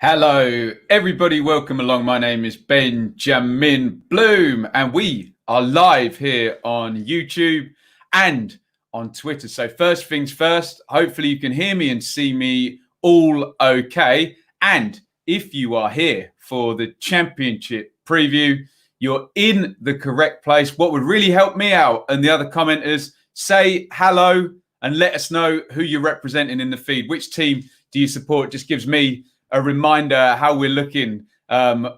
Hello, everybody. Welcome along. My name is Benjamin Bloom, and we are live here on YouTube and on Twitter. So first things first, hopefully you can hear me and see me all okay. And if you are here for the championship preview, you're in the correct place. What would really help me out and the other commenters, say hello and let us know who you're representing in the feed. Which team do you support? Just gives me a reminder how we're looking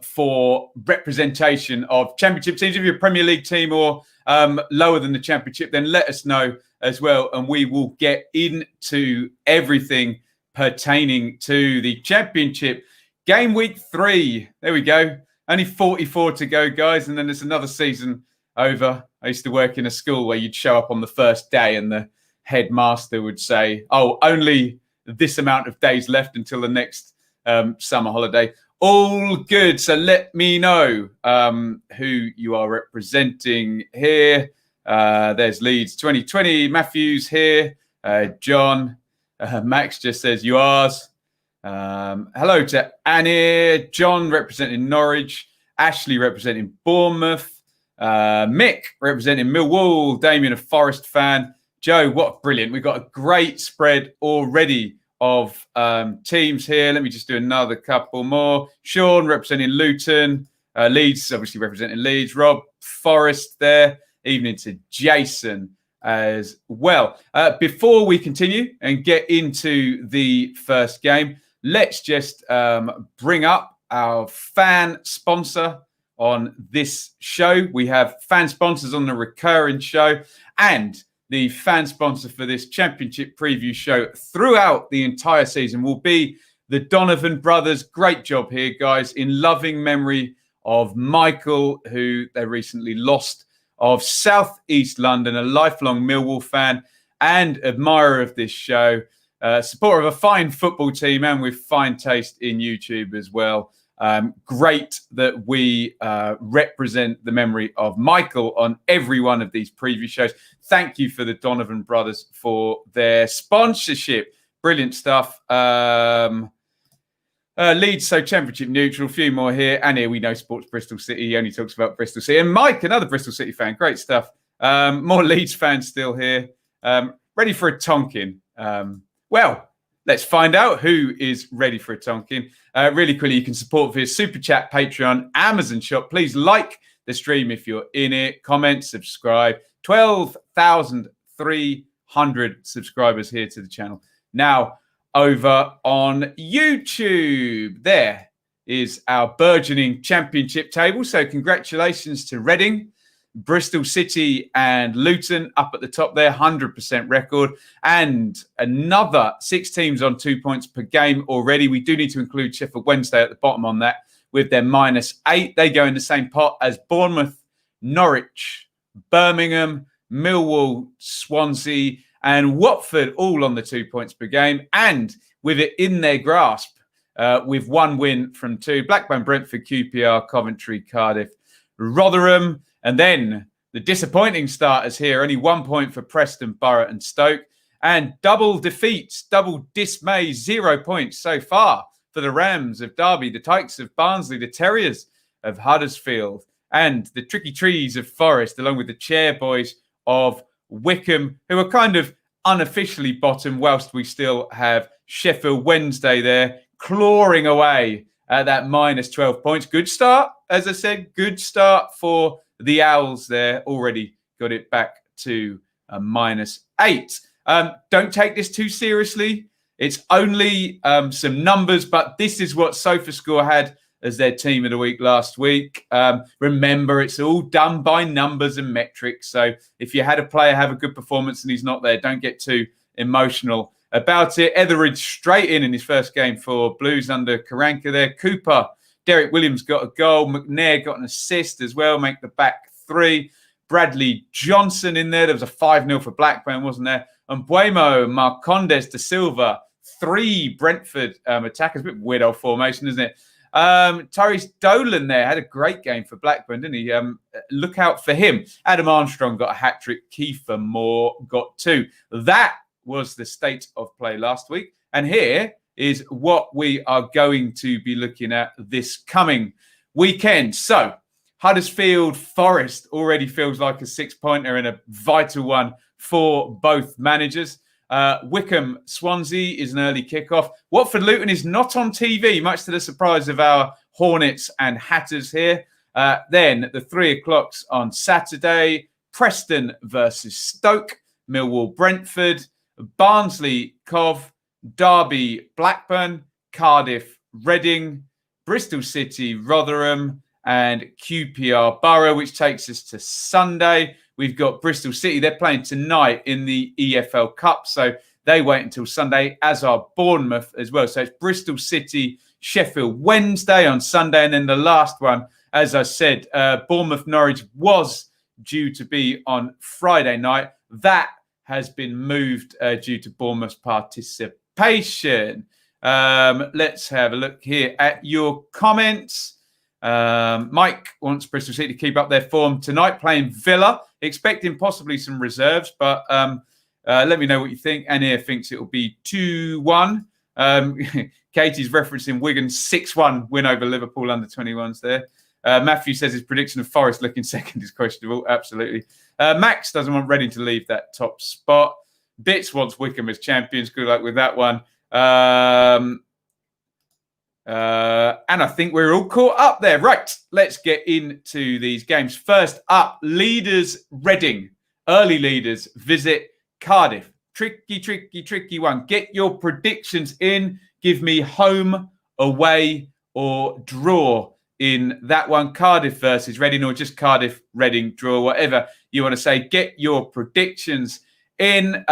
for representation of championship teams. If you're a Premier League team or lower than the championship, then let us know as well. And we will get into everything pertaining to the championship. Game week 3. There we go. Only 44 to go, guys. And then there's another season over. I used to work in a school where you'd show up on the first day and the headmaster would say, oh, only this amount of days left until the next summer holiday. All good. So let me know who you are representing here. There's Leeds 2020. Matthews here. John. Max just says you ours. Hello to Annie. John representing Norwich. Ashley representing Bournemouth. Mick representing Millwall. Damien, a Forest fan. Joe, what brilliant. We've got a great spread already of teams here. Let me just do another couple more. Sean representing Luton. Leeds, obviously representing Leeds. Rob, Forest there. Evening to Jason as well. Before we continue and get into the first game, let's just bring up our fan sponsor on this show. We have fan sponsors on the recurring show, and the fan sponsor for this championship preview show throughout the entire season will be the Donovan brothers. Great job here, guys, in loving memory of Michael, who they recently lost, of South East London, a lifelong Millwall fan and admirer of this show, supporter of a fine football team and with fine taste in YouTube as well. Great that we represent the memory of Michael on every one of these preview shows. Thank you for the Donovan brothers for their sponsorship. Brilliant stuff. Leeds, so championship neutral. A few more here. And here we know Sports Bristol City. He only talks about Bristol City. And Mike, another Bristol City fan. Great stuff. More Leeds fans still here. Ready for a Tonkin. Well, let's find out who is ready for a Tonkin. Really quickly, you can support via Super Chat, Patreon, Amazon Shop. Please like the stream if you're in it. Comment, subscribe. 12,300 subscribers here to the channel. Now, over on YouTube, there is our burgeoning championship table. So congratulations to Reading, Bristol City and Luton up at the top there, 100% record. And another 6 teams on 2 points per game already. We do need to include Sheffield Wednesday at the bottom on that with their -8. They go in the same pot as Bournemouth, Norwich, Birmingham, Millwall, Swansea and Watford, all on the 2 points per game. And with it in their grasp, with 1 win from 2, Blackburn, Brentford, QPR, Coventry, Cardiff, Rotherham. And then the disappointing starters here, only 1 point for Preston, Borough and Stoke. And double defeats, double dismay, 0 points so far for the Rams of Derby, the Tykes of Barnsley, the Terriers of Huddersfield, and the Tricky Trees of Forest, along with the Chair Boys of Wickham, who are kind of unofficially bottom, whilst we still have Sheffield Wednesday there clawing away at that -12 points. Good start, as I said, good start for the Owls there. Already got it back to a -8. Don't take this too seriously. It's only some numbers, but this is what SofaScore had as their team of the week last week. Remember, it's all done by numbers and metrics. So if you had a player have a good performance and he's not there, don't get too emotional about it. Etheridge straight in his first game for Blues under Karanka there. Cooper, Derek Williams got a goal. McNair got an assist as well, make the back 3. Bradley Johnson in there. There was a 5-0 for Blackburn, wasn't there? And Buemo, Marcondes, De Silva, 3 Brentford attackers. A bit weird old formation, isn't it? Tyrese Dolan there had a great game for Blackburn, didn't he? Look out for him. Adam Armstrong got a hat-trick. Kiefer Moore got 2. That was the state of play last week. And here is what we are going to be looking at this coming weekend. So Huddersfield Forest already feels like a 6-pointer and a vital one for both managers. Wycombe Swansea is an early kickoff. Watford Luton is not on TV, much to the surprise of our Hornets and Hatters here. Then the 3 o'clocks on Saturday, Preston versus Stoke, Millwall Brentford, Barnsley Cov, Derby Blackburn, Cardiff Reading, Bristol City Rotherham, and QPR Borough, which takes us to Sunday. We've got Bristol City. They're playing tonight in the EFL Cup, so they wait until Sunday, as are Bournemouth as well. So it's Bristol City, Sheffield Wednesday on Sunday, and then the last one, as I said, Bournemouth Norwich was due to be on Friday night. That has been moved due to Bournemouth's participation. Let's have a look here at your comments. Mike wants Bristol City to keep up their form tonight, playing Villa, expecting possibly some reserves, but let me know what you think. Anir thinks it will be 2-1. Katie's referencing Wigan's 6-1 win over Liverpool under-21s there. Matthew says his prediction of Forest looking second is questionable. Absolutely. Max doesn't want Reading to leave that top spot. Bits wants Wycombe as champions. Good luck with that one. And I think we're all caught up there. Right, let's get into these games. First up, leaders Reading. Early leaders visit Cardiff. Tricky one. Get your predictions in. Give me home, away, or draw in that one. Cardiff versus Reading, or just Cardiff, Reading, draw, whatever you want to say. Get your predictions in.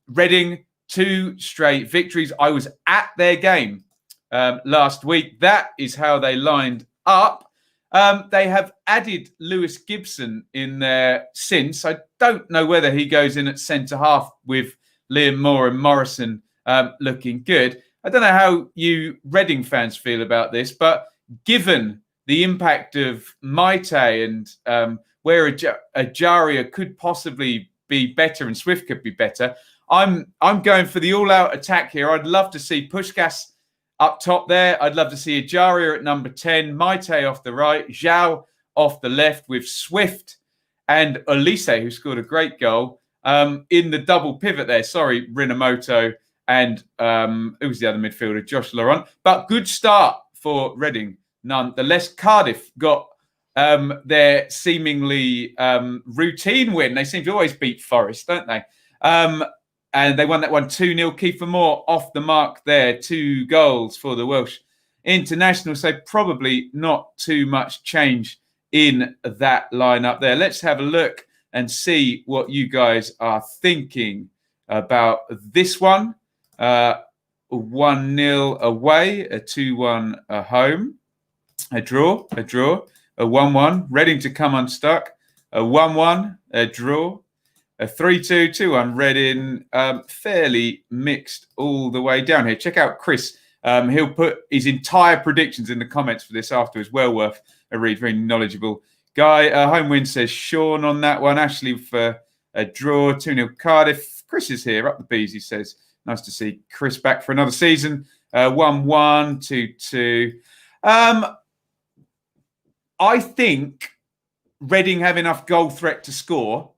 Reading, 2 straight victories. I was at their game last week. That is how they lined up. They have added Lewis Gibson in there since. I don't know whether he goes in at centre-half with Liam Moore and Morrison looking good. I don't know how you Reading fans feel about this, but given the impact of Maite and where Ajaria could possibly be better and Swift could be better, I'm going for the all-out attack here. I'd love to see Puskás up top there. I'd love to see Ajaria at number 10, Maite off the right, Zhao off the left with Swift and Olise, who scored a great goal, in the double pivot there. Sorry, Rinamoto and who was the other midfielder? Josh Laurent. But good start for Reading, nonetheless. Cardiff got their seemingly routine win. They seem to always beat Forest, don't they? And they won that one 2-0. Kiefer Moore off the mark there. 2 goals for the Welsh international. So probably not too much change in that lineup there. Let's have a look and see what you guys are thinking about this one. 1-0 away, a 2-1 home, a draw, a 1-1. Reading to come unstuck, a 1-1, a draw, a 3-2, 2-1. Reading, fairly mixed all the way down here. Check out Chris. He'll put his entire predictions in the comments for this afterwards. Well worth a read. Very knowledgeable guy. Home win says Sean on that one. Ashley for a draw. 2-0 Cardiff. Chris is here. Up the bees, he says. Nice to see Chris back for another season. 1-1, 2-2. I think Reading have enough goal threat to score.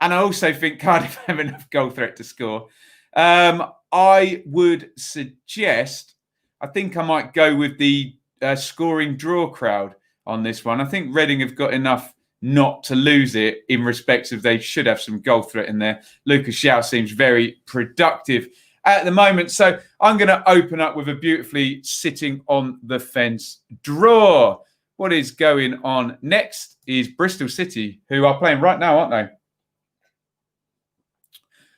And I also think Cardiff have enough goal threat to score. I would suggest, I think I might go with the scoring draw crowd on this one. I think Reading have got enough not to lose it in respect of they should have some goal threat in there. Lucas Zhao seems very productive at the moment. So I'm going to open up with a beautifully sitting on the fence draw. What is going on next is Bristol City, who are playing right now, aren't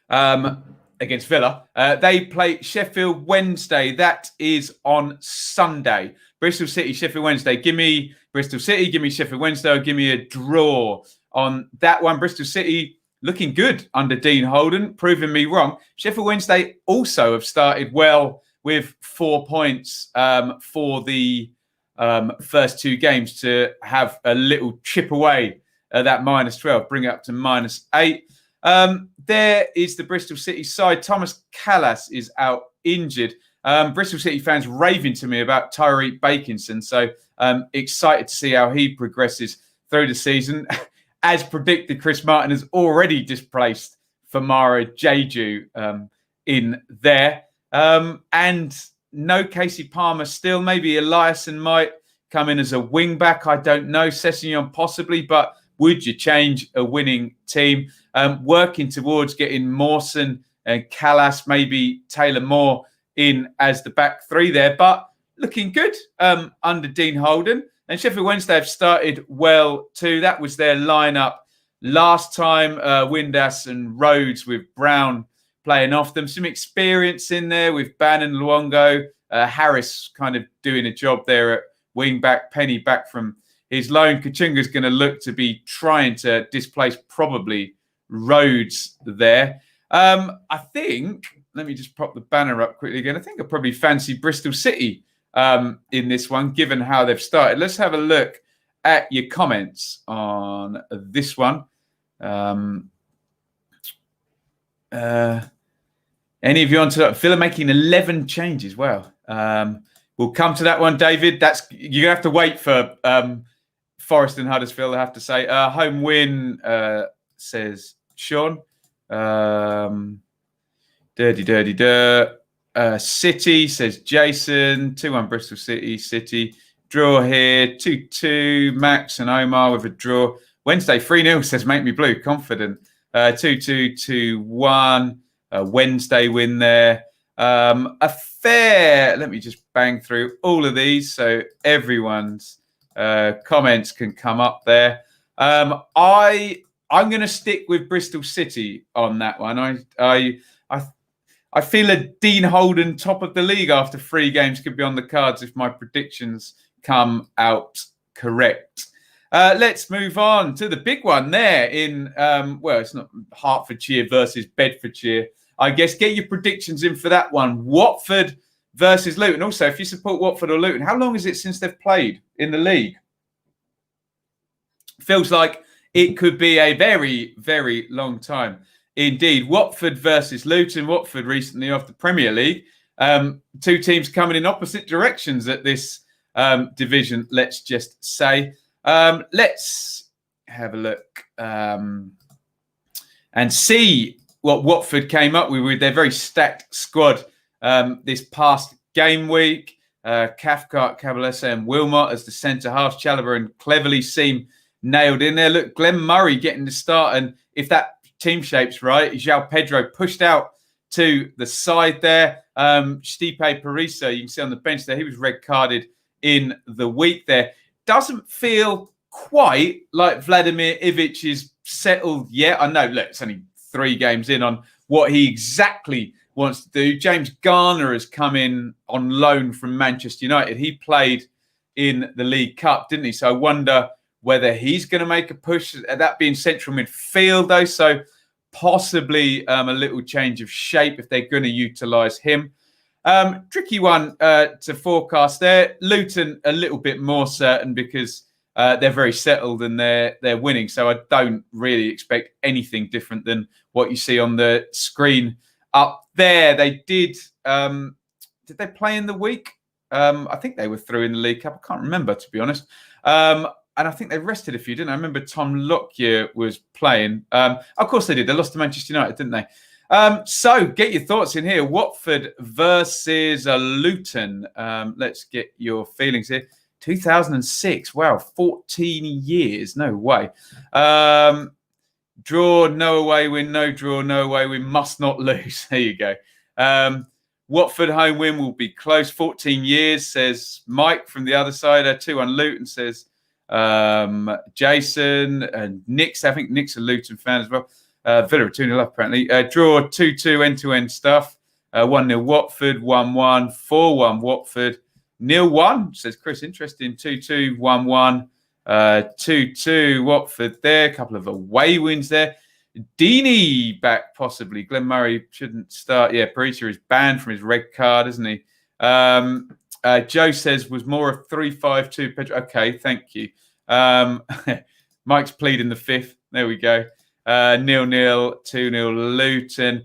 they? Against Villa. They play Sheffield Wednesday. That is on Sunday. Bristol City, Sheffield Wednesday. Give me Bristol City, give me Sheffield Wednesday, or give me a draw on that one. Bristol City looking good under Dean Holden, proving me wrong. Sheffield Wednesday also have started well with 4 points for the first 2 games to have a little chip away at that -12, bring it up to -8. There is the Bristol City side. Thomas Callas is out injured. Bristol City fans raving to me about Tyreek Bakinson. So excited to see how he progresses through the season. As predicted, Chris Martin has already displaced Famara Jeju in there. And no Casey Palmer still. Maybe Eliasson might come in as a wing back. I don't know. Sessegnon possibly. But would you change a winning team? Working towards getting Mawson and Callas, maybe Taylor Moore in as the back three there. But looking good under Dean Holden. And Sheffield Wednesday have started well too. That was their lineup last time. Windass and Rhodes with Brown playing off them. Some experience in there with Bannon, Luongo. Harris kind of doing a job there at wing back. Penny back from his loan. Kachunga's going to look to be trying to displace probably Rhodes there. I think, let me just prop the banner up quickly again. I think I probably fancy Bristol City in this one, given how they've started. Let's have a look at your comments on this one. Any of you on to that? Villa making 11 changes. Wow. We'll come to that one, David. You're gonna have to wait for Forest and Huddersfield, I have to say. Home win, says Sean. Dirty. City, says Jason. 2-1 Bristol City. Draw here. 2-2. Max and Omar with a draw. Wednesday, 3-0, says Make Me Blue. Confident. 2-2, 2-1. Wednesday win there. A fair... Let me just bang through all of these so everyone's comments can come up there. I'm going to stick with Bristol City on that one. I feel a Dean Holden top of the league after 3 games could be on the cards if my predictions come out correct. Let's move on to the big one there in, it's not Hertfordshire versus Bedfordshire. I guess get your predictions in for that one. Watford versus Luton. Also, if you support Watford or Luton, how long is it since they've played in the league? Feels like it could be a very, very long time. Indeed, Watford versus Luton. Watford recently off the Premier League. 2 teams coming in opposite directions at this division, let's just say. Let's have a look and see what Watford came up with their very stacked squad this past game week. Cathcart, Cabalessa and Wilmot as the centre-half. Chalobah and Cleverly seem nailed in there. Look, Glenn Murray getting the start. And if that team shape's right, João Pedro pushed out to the side there. Stipe Parisa, you can see on the bench there, he was red carded in the week there. Doesn't feel quite like Vladimir Ivic is settled yet. I know, look, it's only 3 games in on what he exactly wants to do. James Garner has come in on loan from Manchester United. He played in the League Cup, didn't he? So I wonder whether he's going to make a push at that being central midfield, though. So possibly a little change of shape if they're going to utilise him. Tricky one to forecast there. Luton a little bit more certain because they're very settled and they're winning. So I don't really expect anything different than what you see on the screen up there. They did they play in the week? I think they were through in the League Cup. I can't remember, to be honest. And I think they rested a few, didn't I? I remember Tom Lockyer was playing. Of course they did. They lost to Manchester United, didn't they? So get your thoughts in here. Watford versus Luton. Let's get your feelings here. 2006. Wow, 14 years. No way. Draw, no away win. No draw, no away win. Must not lose. There you go. Watford home win will be close. 14 years, says Mike from the other side. 2-1 Luton, says Jason and Nick's. I think Nick's a Luton fan as well. Villa 2-0 up, apparently. Draw 2-2 end-to-end stuff. 1-0 Watford, 1-1, 4-1 Watford. 0-1, says Chris. Interesting. 2-2, 1-1. 2-2 Watford there. A couple of away wins there. Deeney back, possibly. Glenn Murray shouldn't start. Yeah, Parisa is banned from his red card, isn't he? Joe says was more a 3-5-2 pitch. Okay, thank you. Mike's pleading the 5th. There we go. 0-0, 2-0 Luton.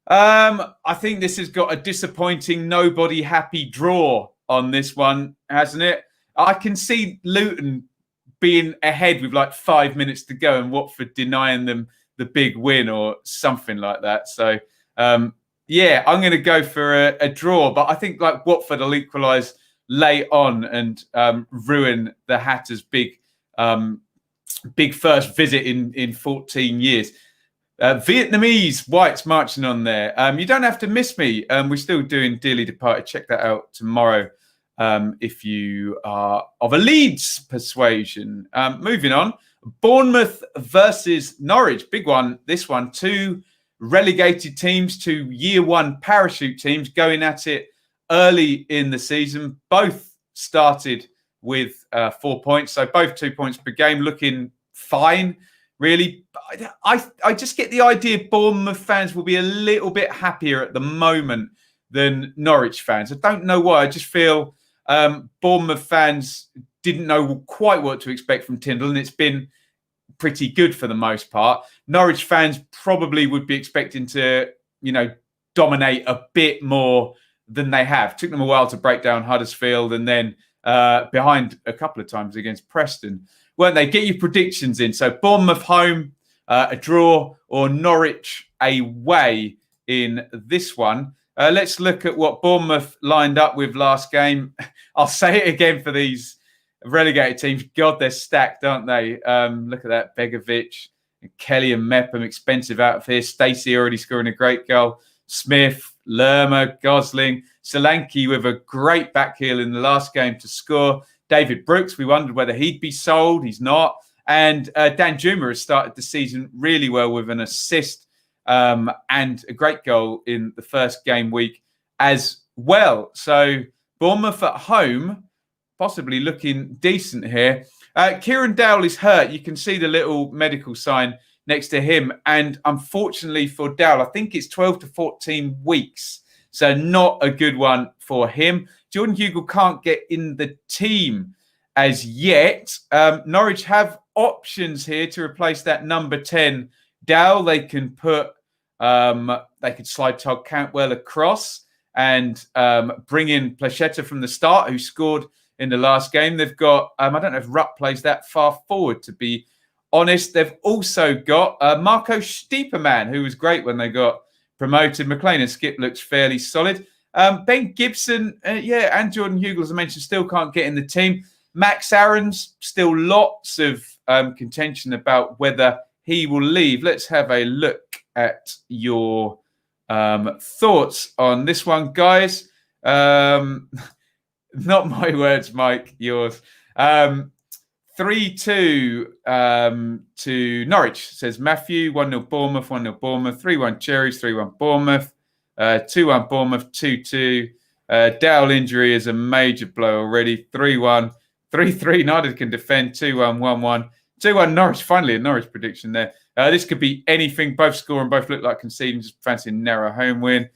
I think this has got a disappointing, nobody happy draw on this one, hasn't it? I can see Luton being ahead with like 5 minutes to go and Watford denying them the big win or something like that. So, yeah, I'm going to go for a draw, but I think like Watford will equalise late on and ruin the Hatters' big first visit in 14 years. Vietnamese whites marching on there. You don't have to miss me. We're still doing Dearly Departed. Check that out tomorrow if you are of a Leeds persuasion. Moving on. Bournemouth versus Norwich. Big one. This one. Two relegated teams, two year one parachute teams going at it early in the season. Both started with 4 points. So both 2 points per game, looking fine. Really, I just get the idea Bournemouth fans will be a little bit happier at the moment than Norwich fans. I don't know why. I just feel Bournemouth fans didn't know quite what to expect from Tyndall, and it's been pretty good for the most part. Norwich fans probably would be expecting to, dominate a bit more than they have. Took them a while to break down Huddersfield and then behind a couple of times against Preston. Weren't they? Get your predictions in. So Bournemouth home, a draw, or Norwich away in this one. Let's look at what Bournemouth lined up with last game. I'll say it again for these relegated teams. God, they're stacked, aren't they? Look at that. Begovic, Kelly and Mepham, expensive out of here. Stacey already scoring a great goal. Smith, Lerma, Gosling. Solanke with a great back heel in the last game to score. David Brooks, we wondered whether he'd be sold. He's not. And Dan Juma has started the season really well with an assist and a great goal in the first game week as well. So Bournemouth at home, possibly looking decent here. Kieran Dowell is hurt. You can see the little medical sign next to him. And unfortunately for Dowell, I think it's 12 to 14 weeks. So not a good one for him. Jordan Hugill can't get in the team as yet. Norwich have options here to replace that number 10 Dowell. They can put, they could slide Todd Cantwell across and bring in Placheta from the start, who scored in the last game. They've got, I don't know if Rutt plays that far forward, to be honest. They've also got Marco Stieperman, who was great when they got promoted. McLean and Skip looks fairly solid. Ben Gibson, and Jordan Hugill, as I mentioned, still can't get in the team. Max Aarons, still lots of contention about whether he will leave. Let's have a look at your thoughts on this one, guys. Not my words, Mike, yours. 3-2 to Norwich, says Matthew. 1-0 Bournemouth, 1-0 Bournemouth. 3-1 Cherries, 3-1 Bournemouth. 2-1 Bournemouth, 2-2. Dowell injury is a major blow already. 3-1. 3-3, neither can defend. 2-1, 1-1. 2-1 Norwich, finally a Norwich prediction there. This could be anything. Both score and both look like conceding. Just fancy a narrow home win.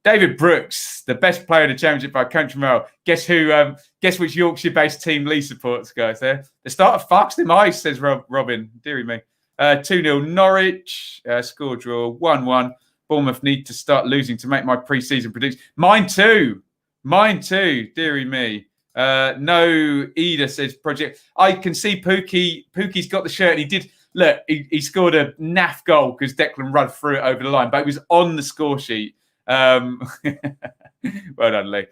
David Brooks, the best player in the Championship by country mile. Guess who? Guess which Yorkshire-based team Lee supports, guys? There, the start of Foxton Ice, says Robin. Deary me. 2-0 Norwich. Score draw 1-1. Bournemouth need to start losing to make my pre-season prediction. Mine too. Deary me. No, Ida says Project. I can see Pookie. Pookie's got the shirt. And he did look. He scored a naff goal because Declan Rudd threw it over the line, but it was on the score sheet. Well done, Lee.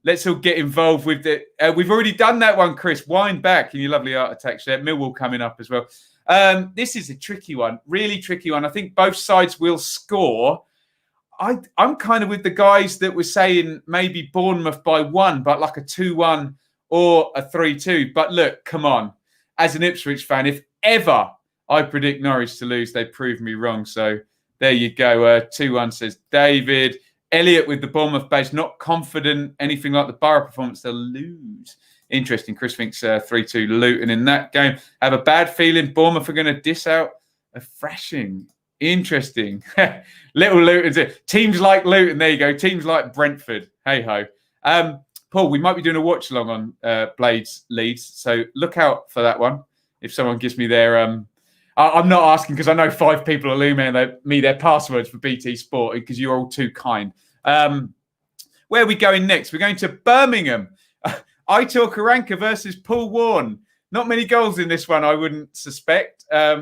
Let's all get involved with it. We've already done that one, Chris. Wind back in your lovely art attack there. Millwall coming up as well. This is a tricky one, really tricky one. I think both sides will score. I'm kind of with the guys that were saying maybe Bournemouth by 1, but like a 2-1 or a 3-2. But look, come on. As an Ipswich fan, if ever I predict Norwich to lose, they prove me wrong. So there you go. 2-1 says David. Elliot with the Bournemouth base, not confident anything like the Borough performance, they'll lose. Interesting. Chris thinks 3-2 Luton in that game. Have a bad feeling Bournemouth are going to diss out a thrashing. Interesting. Little Luton. Teams like Luton, there you go. Teams like Brentford. Hey-ho. Paul, we might be doing a watch-along on Blades Leeds, so look out for that one if someone gives me their I'm not asking because I know 5 people are emailing me their passwords for BT Sport because you're all too kind. Where are we going next? We're going to Birmingham. Aitor Karanka versus Paul Warne. Not many goals in this one, I wouldn't suspect. Let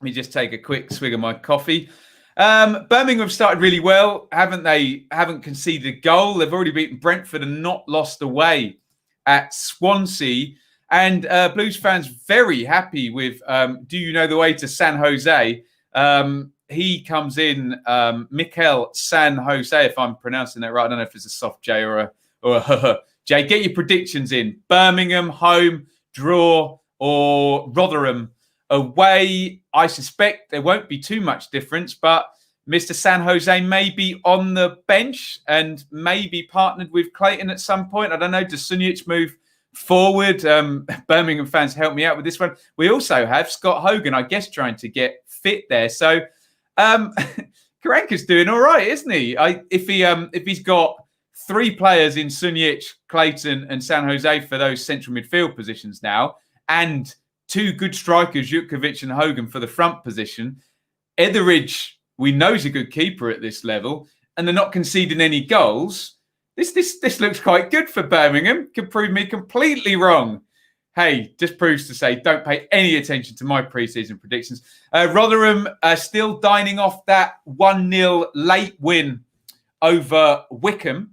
me just take a quick swig of my coffee. Birmingham have started really well, haven't they? Haven't conceded a goal. They've already beaten Brentford and not lost away at Swansea. And Blues fans very happy with Do You Know the Way to San Jose? He comes in, Mikel San Jose, if I'm pronouncing that right. I don't know if it's a soft J or a J. Get your predictions in. Birmingham, home, draw, or Rotherham away. I suspect there won't be too much difference, but Mr. San Jose may be on the bench and may be partnered with Clayton at some point. I don't know. Does Sunjic move forward? Birmingham fans, help me out with this one. We also have Scott Hogan, I guess, trying to get fit there. So Karanka's doing all right, isn't he? If he's got 3 players in Sunjic, Clayton, and San Jose for those central midfield positions now, and 2 good strikers, Jutkovic and Hogan, for the front position. Etheridge, we know, is a good keeper at this level, and they're not conceding any goals. This looks quite good for Birmingham. Could prove me completely wrong. Hey, just proves to say, don't pay any attention to my pre-season predictions. Rotherham still dining off that 1-0 late win over Wycombe.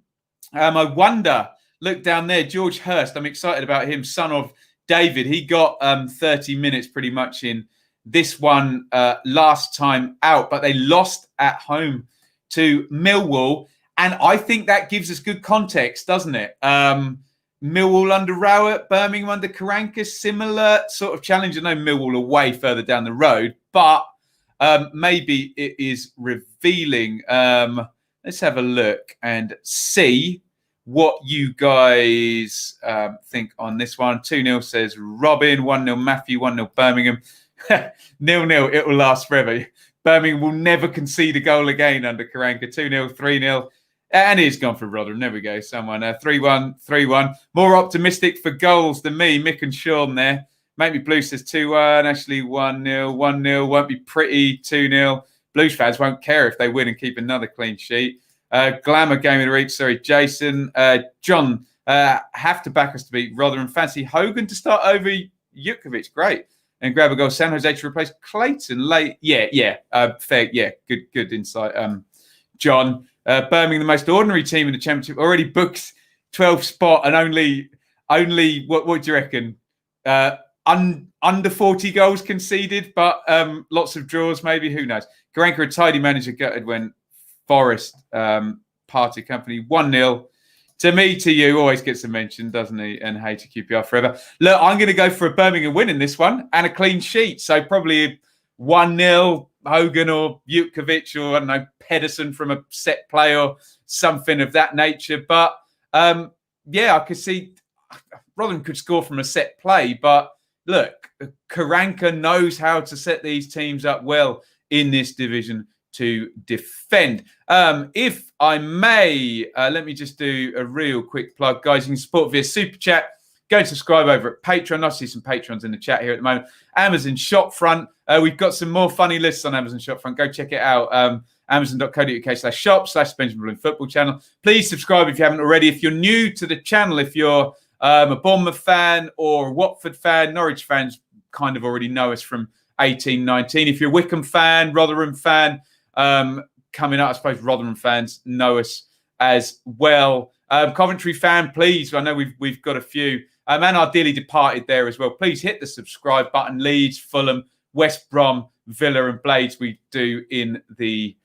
I wonder, look down there, George Hurst. I'm excited about him, son of David. He got 30 minutes pretty much in this one last time out, but they lost at home to Millwall. And I think that gives us good context, doesn't it? Millwall under Rowett, Birmingham under Karanka, similar sort of challenge. I know Millwall are way further down the road, but maybe it is revealing. Let's have a look and see what you guys think on this one. 2-0 says Robin, 1-0 Matthew, 1-0 Birmingham. 0-0, it will last forever. Birmingham will never concede a goal again under Karanka. 2-0, 3-0. And he's gone for Rotherham. There we go. Someone 3-1, 3-1. More optimistic for goals than me. Mick and Sean there. Make Me Blue says 2-1. Ashley 1-0. 1-0. Won't be pretty. 2-0. Blues fans won't care if they win and keep another clean sheet. Glamour Game of the Week. Sorry, Jason. John, have to back us to beat Rotherham. Fancy Hogan to start over Jutkovic. Great. And grab a goal. San Jose to replace Clayton late. Yeah. Fair. Yeah, good insight. John. Birmingham, the most ordinary team in the Championship, already booked 12th spot and only what do you reckon? Under 40 goals conceded, but lots of draws maybe. Who knows? Karanka, a tidy manager, gutted when Forest parted company. 1-0. To me, to you, always gets a mention, doesn't he? And hey to QPR forever. Look, I'm going to go for a Birmingham win in this one and a clean sheet. So probably 1-0. Hogan or Jutkovic or, I don't know, Pedersen from a set play or something of that nature. But, I could see Rotherham could score from a set play. But, look, Karanka knows how to set these teams up well in this division to defend. If I may, let me just do a real quick plug. Guys, you can support via Super Chat. Go and subscribe over at Patreon. I see some patrons in the chat here at the moment. Amazon Shopfront. We've got some more funny lists on Amazon Shopfront. Go check it out. Amazon.co.uk/shop/Benjamin Bloom Football Channel. Please subscribe if you haven't already. If you're new to the channel, if you're a Bournemouth fan or a Watford fan, Norwich fans kind of already know us from 18-19. If you're a Wycombe fan, Rotherham fan, coming up, I suppose Rotherham fans know us as well. Coventry fan, please. I know we've got a few. And our dearly departed there as well. Please hit the subscribe button. Leeds, Fulham, West Brom, Villa and Blades we do in the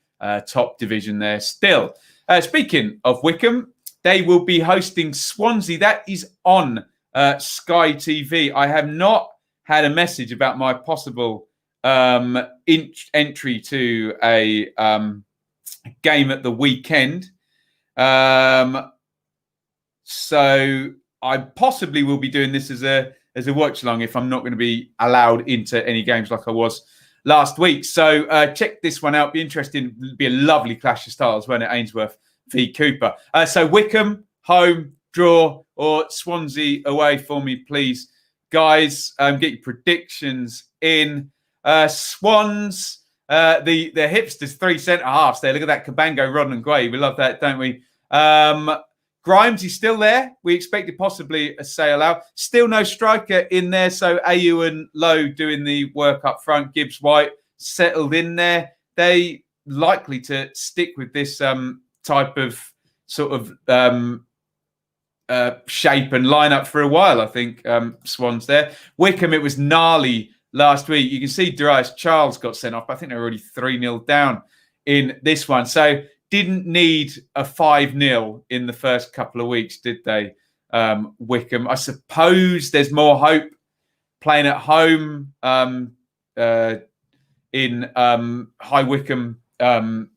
top division there still. Speaking of Wycombe, they will be hosting Swansea. That is on Sky TV. I have not had a message about my possible entry to a game at the weekend. So I possibly will be doing this as a watch along if I'm not going to be allowed into any games like I was last week. So check this one out. Be interesting. It'll be a lovely clash of styles, won't it? Ainsworth v Cooper. So Wycombe home, draw, or Swansea away for me, please. guys, get your predictions in. Swans, the hipsters, 3 centre-halves there. Look at that Cabango, Rodden and Gray. We love that, don't we? Grimes, he's still there. We expected possibly a sale out. Still no striker in there. So Ayew and Lowe doing the work up front. Gibbs White settled in there. They likely to stick with this type of sort of shape and lineup for a while, I think. Swans there. Wickham, it was gnarly last week. You can see Darius Charles got sent off. I think they're already 3-0 down in this one. So didn't need a 5-0 in the first couple of weeks, did they, Wickham? I suppose there's more hope playing at home in High Wycombe down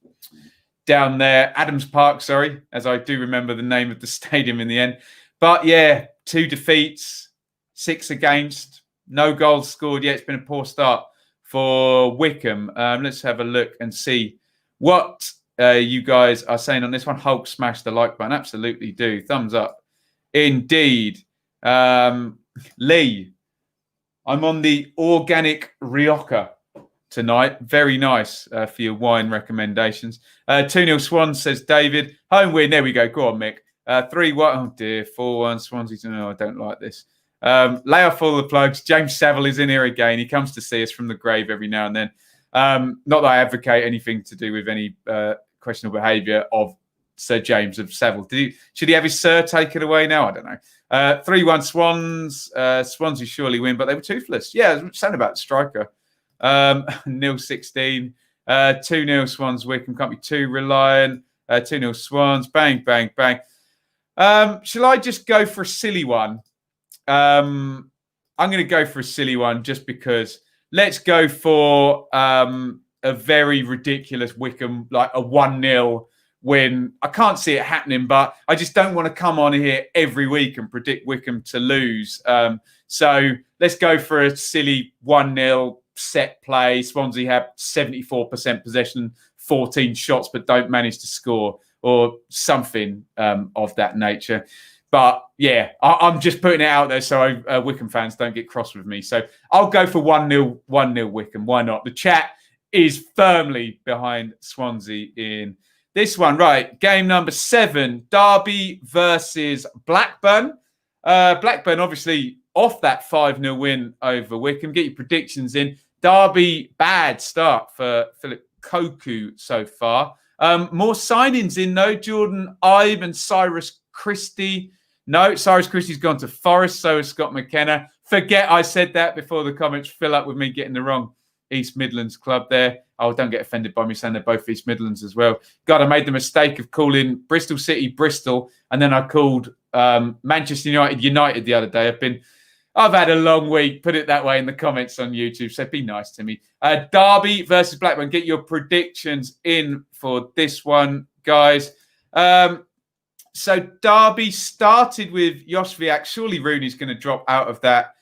there. Adams Park, sorry, as I do remember the name of the stadium in the end. But yeah, 2 defeats, 6 against, no goals scored yet. It's been a poor start for Wickham. Let's have a look and see what you guys are saying on this one. Hulk, smash the like button. Absolutely do. Thumbs up. Indeed. Lee, I'm on the organic Rioja tonight. Very nice for your wine recommendations. 2-0 Swans, says David. Home win. There we go. Go on, Mick. 3-1. Oh, dear. 4-1 Swansea. No, I don't like this. Lay off all the plugs. James Saville is in here again. He comes to see us from the grave every now and then. Not that I advocate anything to do with any questionable behaviour of Sir James of Saville. Should he have his sir taken away now? I don't know. 3-1 Swans. Swansea surely win, but they were toothless. Yeah, I was saying about the striker. 0-16. 2-0 Swans. Wickham can't be too reliant. 2-0 Swans. Bang, bang, bang. Shall I just go for a silly one? I'm going to go for a silly one just because. Let's go for a very ridiculous Wickham, like a 1-0 win. I can't see it happening, but I just don't want to come on here every week and predict Wickham to lose. So let's go for a silly 1-0 set play. Swansea have 74% possession, 14 shots, but don't manage to score or something of that nature. But yeah, I'm just putting it out there so Wickham fans don't get cross with me. So I'll go for 1-0 Wickham. Why not? The chat is firmly behind Swansea in this one. Right, game number 7, Derby versus Blackburn. Blackburn obviously off that 5-0 win over Wickham. Get your predictions in. Derby, bad start for Philip Koku so far. More signings in though. Jordan Ibe and Cyrus Christie. No, Cyrus Christie's gone to Forest, so has Scott McKenna. Forget I said that before the comments fill up with me getting the wrong East Midlands club there. Oh, don't get offended by me saying they're both East Midlands as well. God, I made the mistake of calling Bristol City Bristol, and then I called Manchester United the other day. I've had a long week, put it that way in the comments on YouTube, so be nice to me. Derby versus Blackburn. Get your predictions in for this one, guys. So Derby started with Josviak. Surely Rooney's going to drop out of that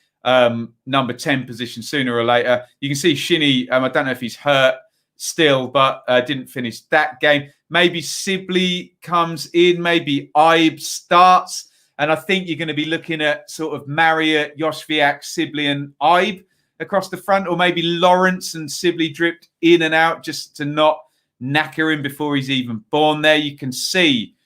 number 10 position sooner or later. You can see Shinnie, I don't know if he's hurt still, but didn't finish that game. Maybe Sibley comes in, maybe Ibe starts. And I think you're going to be looking at sort of Marriott, Josviak, Sibley and Ibe across the front, or maybe Lawrence and Sibley dripped in and out just to not knacker him before he's even born there. You can see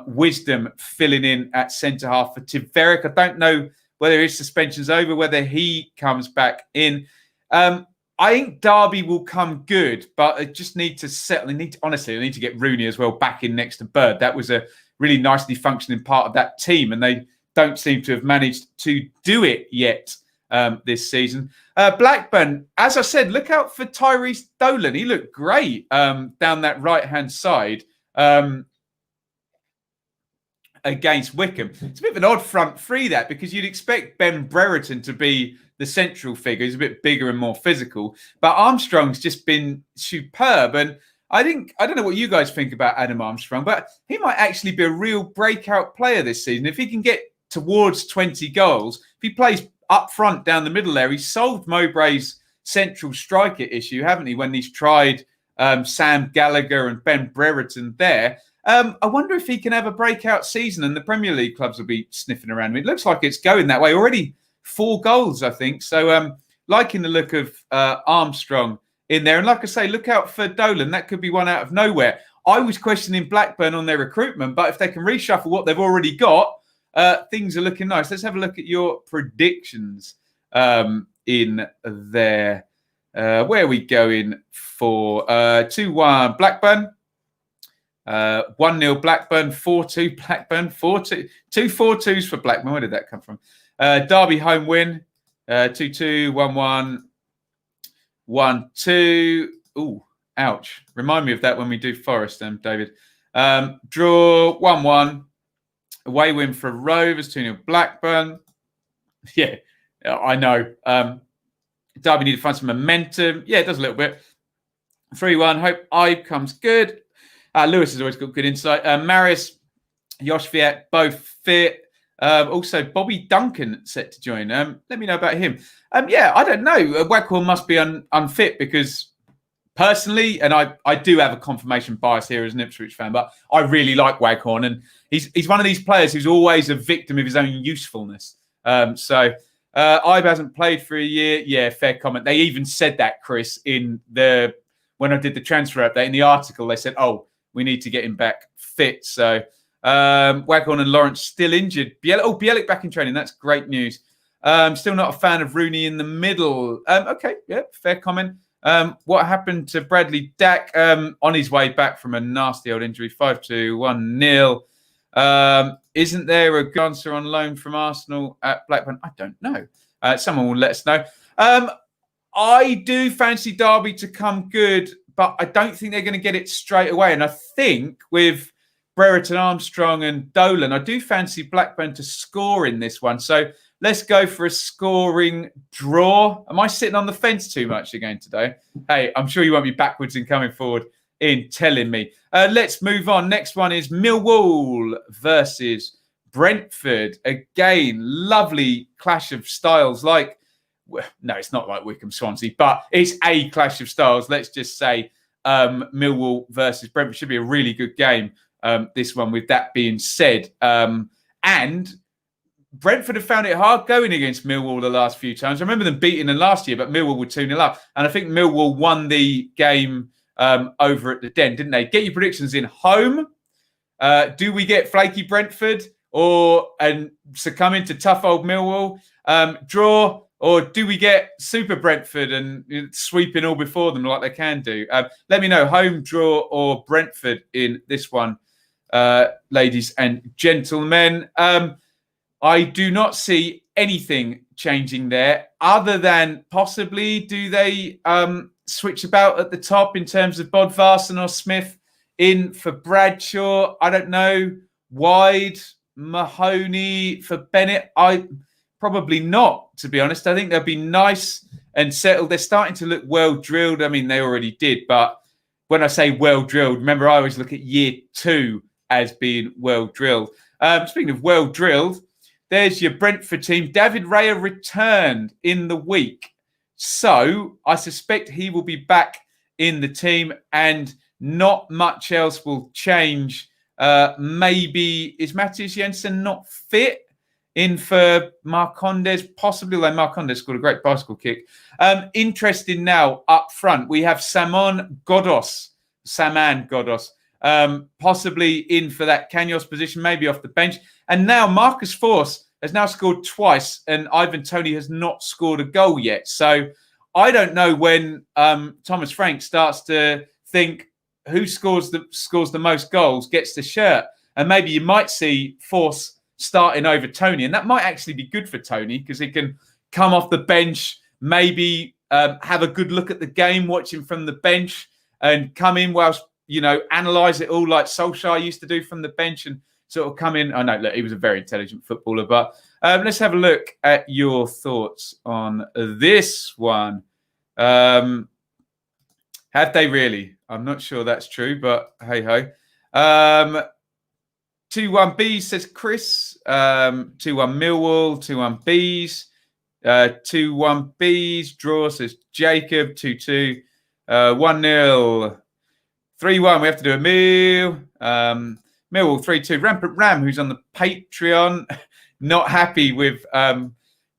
Wisdom filling in at centre-half for Tiverick. I don't know whether his suspension's over, whether he comes back in. I think Derby will come good, but they just need to settle. They need to get Rooney as well back in next to Bird. That was a really nicely functioning part of that team, and they don't seem to have managed to do it yet this season. Blackburn, as I said, look out for Tyrese Dolan. He looked great down that right-hand side against Wickham. It's a bit of an odd front three, that, because you'd expect Ben Brereton to be the central figure. He's a bit bigger and more physical, but Armstrong's just been superb. And I don't know what you guys think about Adam Armstrong, but he might actually be a real breakout player this season. If he can get towards 20 goals, if he plays up front down the middle there, he's solved Mowbray's central striker issue, haven't he, when he's tried Sam Gallagher and Ben Brereton there. I wonder if he can have a breakout season and the Premier League clubs will be sniffing around him. It looks like it's going that way. Already 4 goals, I think. So liking the look of Armstrong in there. And like I say, look out for Dolan. That could be one out of nowhere. I was questioning Blackburn on their recruitment, but if they can reshuffle what they've already got, things are looking nice. Let's have a look at your predictions in there. Where are we going for? 2-1 Blackburn. 1-0 Blackburn. 4-2 Blackburn. 4-2. 2 4-2s for Blackburn. Where did that come from? Derby home win. 2-2. 1-1. 1-2. Ooh, ouch. Remind me of that when we do Forest, David. Draw 1-1. Away win for Rovers. 2-0 Blackburn. Yeah, I know. Derby need to find some momentum. Yeah, it does a little bit. 3-1. Hope Ibe comes good. Lewis has always got good insight. Marius, Josh Viet, both fit. Also, Bobby Duncan set to join. Let me know about him. Yeah, I don't know. Waghorn must be unfit because personally, and I do have a confirmation bias here as an Ipswich fan, but I really like Waghorn, and he's one of these players who's always a victim of his own usefulness. So Ibe hasn't played for a year. Yeah, fair comment. They even said that, Chris, when I did the transfer update in the article. They said, "Oh, we need to get him back fit." So Waghorn and Lawrence still injured. Bielik back in training. That's great news. Still not a fan of Rooney in the middle. Okay, yeah, fair comment. What happened to Bradley Dack on his way back from a nasty old injury? 5-2, 1-0. Isn't there a good answer on loan from Arsenal at Blackburn? I don't know. Someone will let us know. I do fancy Derby to come good, but I don't think they're going to get it straight away. And I think with Brereton, Armstrong and Dolan, I do fancy Blackburn to score in this one. So let's go for a scoring draw. Am I sitting on the fence too much again today? Hey, I'm sure you won't be backwards in coming forward in telling me. Let's move on. Next one is Millwall versus Brentford. Again, lovely clash of styles. No, it's not like Wycombe Swansea, but it's a clash of styles. Let's just say Millwall versus Brentford should be a really good game. This one, with that being said, and Brentford have found it hard going against Millwall the last few times. I remember them beating them last year, but Millwall were 2-0 up. And I think Millwall won the game over at the Den, didn't they? Get your predictions in. Home. Do we get flaky Brentford and succumbing to tough old Millwall? Draw, or do we get super Brentford and sweeping all before them like they can do? Let me know. Home, draw, or Brentford in this one, ladies and gentlemen. I do not see anything changing there other than possibly do they switch about at the top in terms of Bodvarsson or Smith in for Bradshaw. I don't know. Wide, Mahoney for Bennett. Probably not, to be honest. I think they'll be nice and settled. They're starting to look well drilled. I mean, they already did. But when I say well drilled, remember, I always look at year 2 as being well drilled. Speaking of well drilled, there's your Brentford team. David Raya returned in the week. So I suspect he will be back in the team and not much else will change. Maybe is Matthias Jensen not fit in for Marcondes? Possibly, although Marcondes scored a great bicycle kick. Interesting now up front. We have Saman Godos, possibly in for that Kanyos position, maybe off the bench. And now Marcus Force has now scored twice and Ivan Toney has not scored a goal yet. So I don't know when Thomas Frank starts to think who scores the most goals gets the shirt. And maybe you might see Force starting over Toney. And that might actually be good for Toney because he can come off the bench, maybe have a good look at the game, watch him from the bench and come in whilst, analyse it all like Solskjaer used to do from the bench and sort of come in. I know, look, he was a very intelligent footballer, but let's have a look at your thoughts on this one. Have they really? I'm not sure that's true, but hey-ho. 2-1 Bs, says Chris. 2-1 Millwall, 2-1 Bs. 2-1 Bs, draw, says Jacob. 2-2. 1-0. 3-1, we have to do a meal. Millwall 3-2. Rampant Ram, who's on the Patreon, not happy with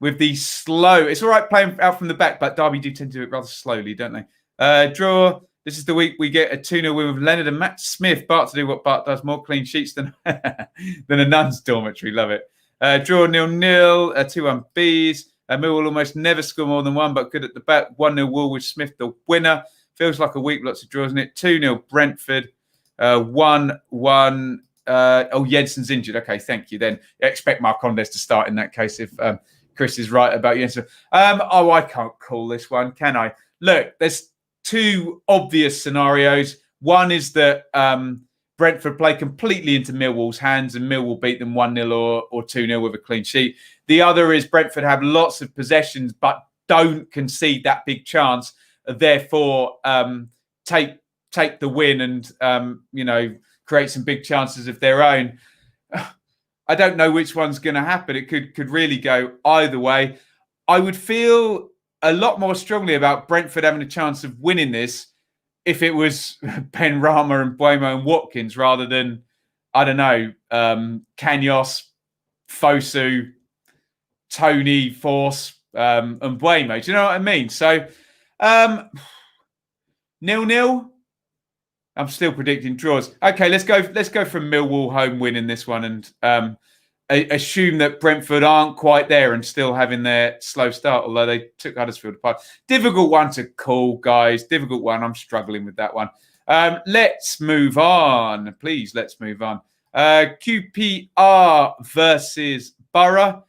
with the slow. It's all right playing out from the back, but Derby do tend to do it rather slowly, don't they? Draw. This is the week we get a 2-0 win with Leonard and Matt Smith. Bart to do what Bart does, more clean sheets than than a nun's dormitory. Love it. Draw 0-0, 2-1 Bees. Millwall almost never score more than one, but good at the back. 1-0 Woolwich Smith, the winner. Feels like a week, lots of draws, isn't it? 2-0 Brentford. 1-1. Jensen's injured. Okay, thank you. Then expect Marcondes to start in that case if Chris is right about Jensen. I can't call this one, can I? Look, there's two obvious scenarios. One is that Brentford play completely into Millwall's hands and Millwall beat them 1-0 or 2-0 with a clean sheet. The other is Brentford have lots of possessions but don't concede that big chance. Therefore, take the win and create some big chances of their own. I don't know which one's going to happen. It could really go either way. I would feel a lot more strongly about Brentford having a chance of winning this if it was Ben Rama and Buemo and Watkins rather than, I don't know, Kanyos, Fosu, Tony, Force, and Buemo. Do you know what I mean? So, 0-0. I'm still predicting draws. Okay, let's go from Millwall home win in this one and assume that Brentford aren't quite there and still having their slow start, although they took Huddersfield apart. Difficult one to call, guys. Difficult one. I'm struggling with that one. Let's move on. Please, let's move on. QPR versus Borough.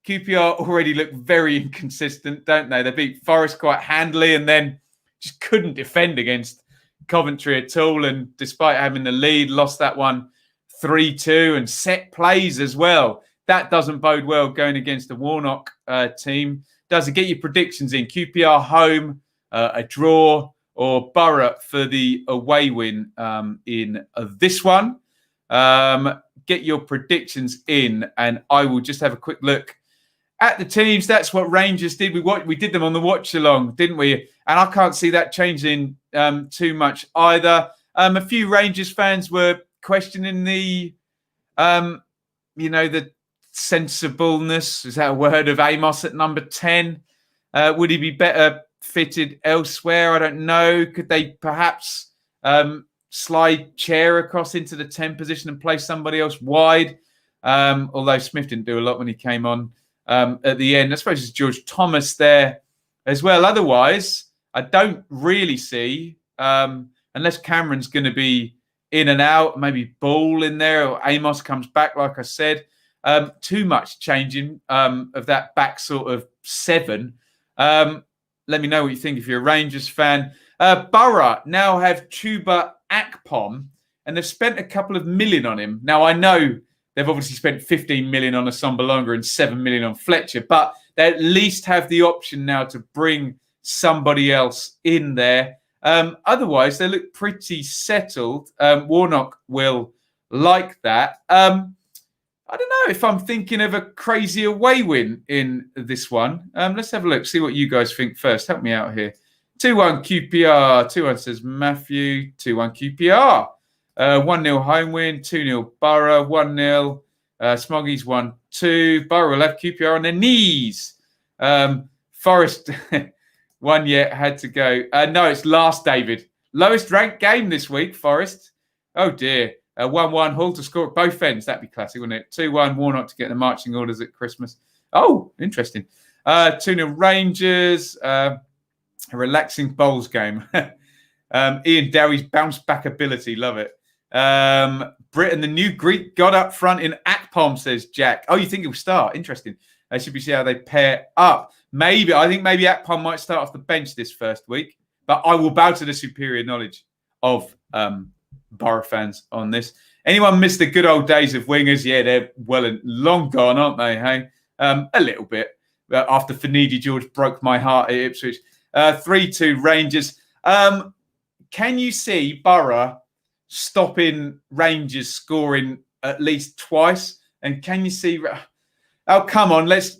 QPR already look very inconsistent, don't they? They beat Forest quite handily and then just couldn't defend against Coventry at all. And despite having the lead, lost that one 3-2 and set plays as well. That doesn't bode well going against the Warnock team. Does it get your predictions in? QPR home, a draw, or Borough for the away win in this one? Get your predictions in, and I will just have a quick look at the teams. That's what Rangers did. We did them on the watch along, didn't we? And I can't see that changing too much either. A few Rangers fans were questioning the sensibleness, is that a word, of Amos at number 10. Would he be better fitted elsewhere? I don't know. Could they perhaps slide Chair across into the 10 position and play somebody else wide? Although Smith didn't do a lot when he came on at the end. I suppose it's George Thomas there as well. Otherwise, I don't really see, unless Cameron's going to be in and out, maybe Ball in there, or Amos comes back, like I said. Too much changing of that back sort of 7. Let me know what you think if you're a Rangers fan. Borough now have Chuba Akpom, and they've spent a couple of million on him. Now, I know they've obviously spent 15 million on Assombalonga and 7 million on Fletcher, but they at least have the option now to bring somebody else in there. Otherwise, they look pretty settled. Warnock will like that. I don't know if I'm thinking of a crazy away win in this one. Let's have a look, see what you guys think first. Help me out here. 2-1 QPR. 2-1 says Matthew. 2-1 QPR. 1-0 home win. 2-0 Borough. 1-0. Smoggies 1-2. Borough will have QPR on their knees. Forest... One yet had to go. No, it's last, David. Lowest ranked game this week, Forest. Oh, dear. 1-1 Hull to score at both ends. That'd be classic, wouldn't it? 2-1 Warnock to get the marching orders at Christmas. Oh, interesting. 2-0 Rangers. A relaxing bowls game. Iain Dowie's bounce back ability. Love it. Britain, the new Greek god up front in Akpom, says Jack. Oh, you think he'll start? Interesting. Should we see how they pair up? I think maybe Akpom might start off the bench this first week, but I will bow to the superior knowledge of Borough fans on this. Anyone miss the good old days of wingers? Yeah, they're well and long gone, aren't they? Hey, a little bit. After Finidi George broke my heart at Ipswich. 3-2 Rangers. Can you see Borough stopping Rangers scoring at least twice? And can you see... Oh, come on, let's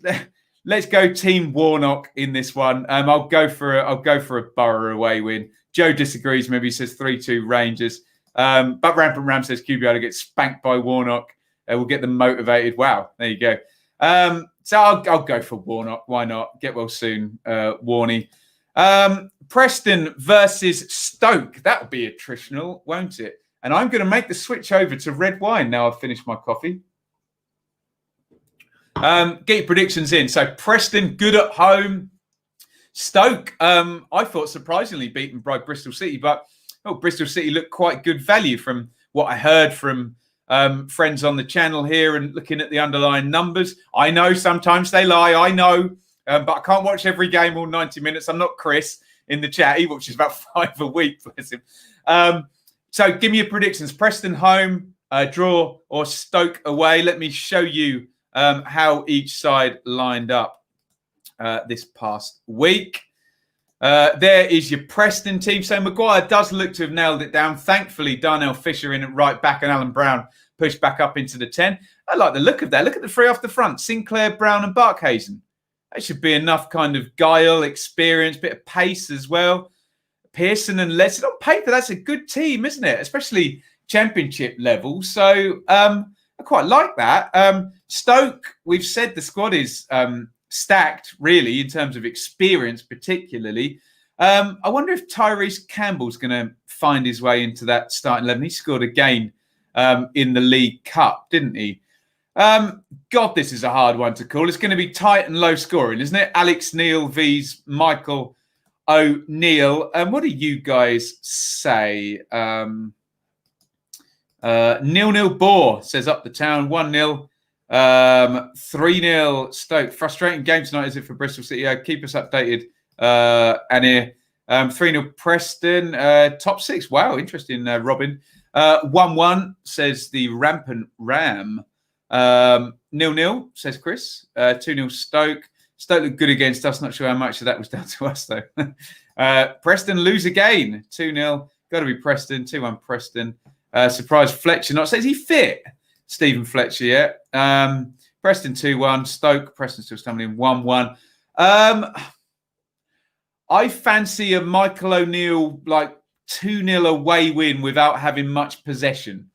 go Team Warnock in this one. I'll go for a Borough away win. Joe disagrees. Maybe he says 3-2 Rangers. But Rampant Ram says QPR to get spanked by Warnock. We'll get them motivated. Wow, there you go. So I'll go for Warnock. Why not? Get well soon, Warney. Preston versus Stoke. That'll be attritional, won't it? And I'm going to make the switch over to red wine now I've finished my coffee. Get your predictions in. So Preston, good at home. Stoke, I thought surprisingly beaten by Bristol City, but Bristol City looked quite good value from what I heard from friends on the channel here and looking at the underlying numbers. I know sometimes they lie, I know, but I can't watch every game all 90 minutes. I'm not Chris in the chat. He watches about 5 a week, bless him. So give me your predictions. Preston home, draw, or Stoke away. Let me show you how each side lined up this past week. There is your Preston team. So Maguire does look to have nailed it down. Thankfully, Darnell Fisher in at right back and Alan Brown pushed back up into the 10. I like the look of that. Look at the three off the front. Sinclair, Brown and Barkhazen. That should be enough kind of guile, experience, bit of pace as well. Pearson and Leslie. On paper, that's a good team, isn't it? Especially championship level. So I quite like that. Stoke, we've said the squad is stacked, really, in terms of experience, particularly. I wonder if Tyrese Campbell's going to find his way into that starting 11. He scored again in the League Cup, didn't he? God, this is a hard one to call. It's going to be tight and low scoring, isn't it? Alex Neil vs Michael O'Neill. What do you guys say? 0-0 Boar says up the town, 1-0. 3-0 Stoke. Frustrating game tonight, is it, for Bristol City? Keep us updated. And here, 3-0 Preston. Top 6. Wow, interesting, Robin. 1-1 says the Rampant Ram. 0-0 says Chris. 2-0 Stoke. Stoke looked good against us. Not sure how much of that was down to us, though. Preston lose again. 2-0. Got to be Preston. 2-1 Preston. Surprise Fletcher not. Says he fit? Stephen Fletcher, yeah. Preston 2-1. Stoke, Preston still stumbling 1-1. I fancy a Michael O'Neill like 2-0 away win without having much possession.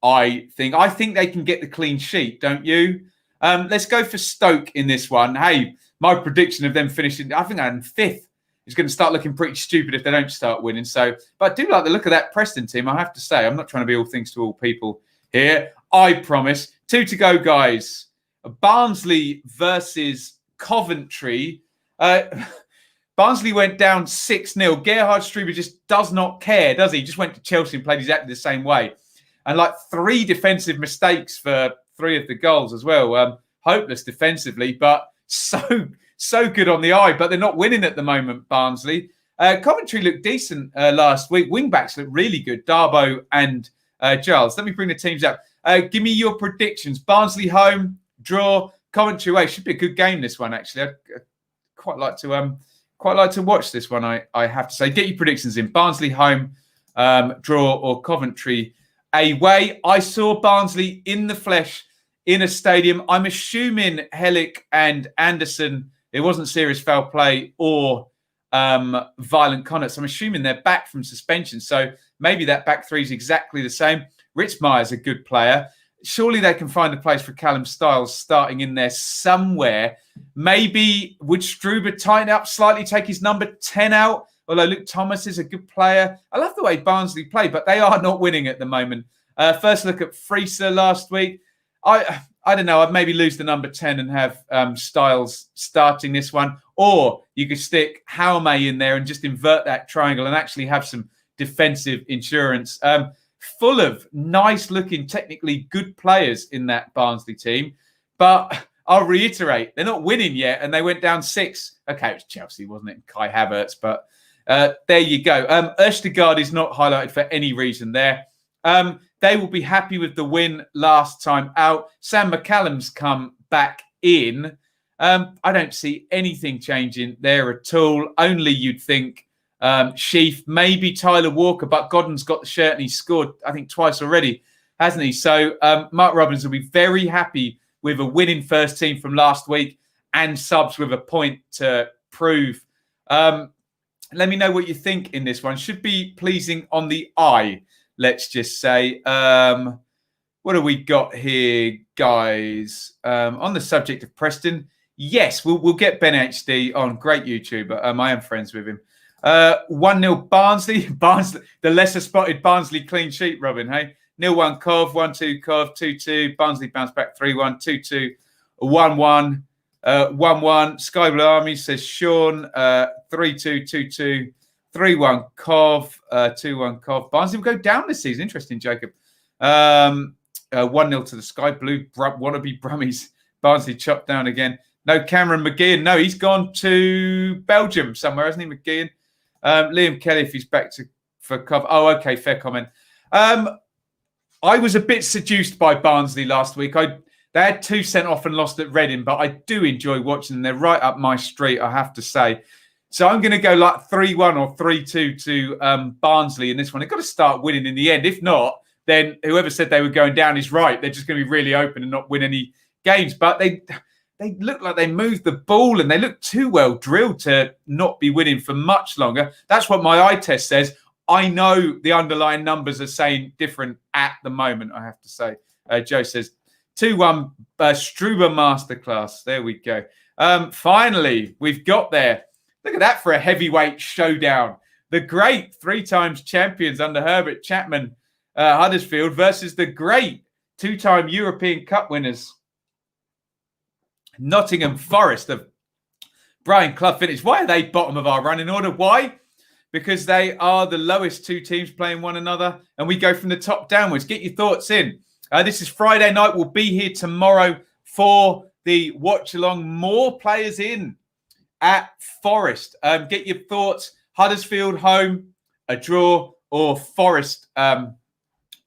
I think they can get the clean sheet, don't you? Let's go for Stoke in this one. Hey, my prediction of them finishing, I think I'm 5th. Is going to start looking pretty stupid if they don't start winning. So, but I do like the look of that Preston team, I have to say. I'm not trying to be all things to all people here. I promise. 2 to go, guys. Barnsley versus Coventry. Barnsley went down 6-0. Gerhard Struber just does not care, does he? He just went to Chelsea and played exactly the same way. And like 3 defensive mistakes for 3 of the goals as well. Hopeless defensively, but so good on the eye. But they're not winning at the moment, Barnsley. Coventry looked decent last week. Wing-backs look really good. Darbo and Giles. Let me bring the teams up. Give me your predictions. Barnsley home, draw, Coventry away. Should be a good game, this one, actually. I'd quite like to watch this one, I have to say. Get your predictions in. Barnsley home, draw, or Coventry away. I saw Barnsley in the flesh in a stadium. I'm assuming Hellick and Anderson, it wasn't serious foul play or violent conduct. So I'm assuming they're back from suspension. So maybe that back three is exactly the same. Ritzmeier's a good player. Surely they can find a place for Callum Styles starting in there somewhere. Maybe would Struber tighten up slightly, take his number 10 out? Although Luke Thomas is a good player. I love the way Barnsley play, but they are not winning at the moment. First look at Freeser last week. I don't know. I'd maybe lose the number 10 and have Styles starting this one. Or you could stick Howmay in there and just invert that triangle and actually have some defensive insurance. Full of nice-looking, technically good players in that Barnsley team. But I'll reiterate, they're not winning yet, and they went down 6. Okay, it was Chelsea, wasn't it? Kai Havertz, but there you go. Østegård is not highlighted for any reason there. They will be happy with the win last time out. Sam McCallum's come back in. I don't see anything changing there at all. Only you'd think Sheaf, maybe Tyler Walker, but Godden's got the shirt and he's scored, I think, twice already, hasn't he? So Mark Robbins will be very happy with a winning first team from last week and subs with a point to prove. Let me know what you think in this one. Should be pleasing on the eye, let's just say. What have we got here, guys? On the subject of Preston, Yes, we'll get Ben HD on. Great YouTuber. I am friends with him. 1-0 Barnsley. Barnsley, the lesser spotted Barnsley clean sheet, Robin. Hey, 0-1 Cov, 1-2 Cov, 2-2. Barnsley bounce back 3-1, 2-2, 1-1, 1-1. Sky Blue Army says Sean, 3-2, 2-2, 3-1 Cov, 2-1 Cov. Barnsley will go down this season. Interesting, Jacob. 1-0 to the Sky Blue wannabe Brummies. Barnsley chopped down again. No Cameron McGeehan. No, he's gone to Belgium somewhere, hasn't he, McGeehan? Liam Kelly, if he's back for cover. Oh, okay, fair comment. I was a bit seduced by Barnsley last week. They had 2 sent off and lost at Reading, but I do enjoy watching them. They're right up my street, I have to say. So I'm going to go like 3-1 or 3-2 to Barnsley in this one. They've got to start winning in the end. If not, then whoever said they were going down is right. They're just going to be really open and not win any games. But they look like they moved the ball and they look too well drilled to not be winning for much longer. That's what my eye test says. I know the underlying numbers are saying different at the moment, I have to say. Joe says 2-1 Struber Masterclass. There we go. Finally, we've got there. Look at that for a heavyweight showdown. The great 3 times champions under Herbert Chapman, Huddersfield, versus the great 2-time European Cup winners, Nottingham Forest of Brian Clough finished. Why are they bottom of our running order? Why? Because they are the lowest 2 teams playing one another, and we go from the top downwards. Get your thoughts in. This is Friday night. We'll be here tomorrow for the watch-along. More players in at Forest. Get your thoughts. Huddersfield home, a draw, or Forest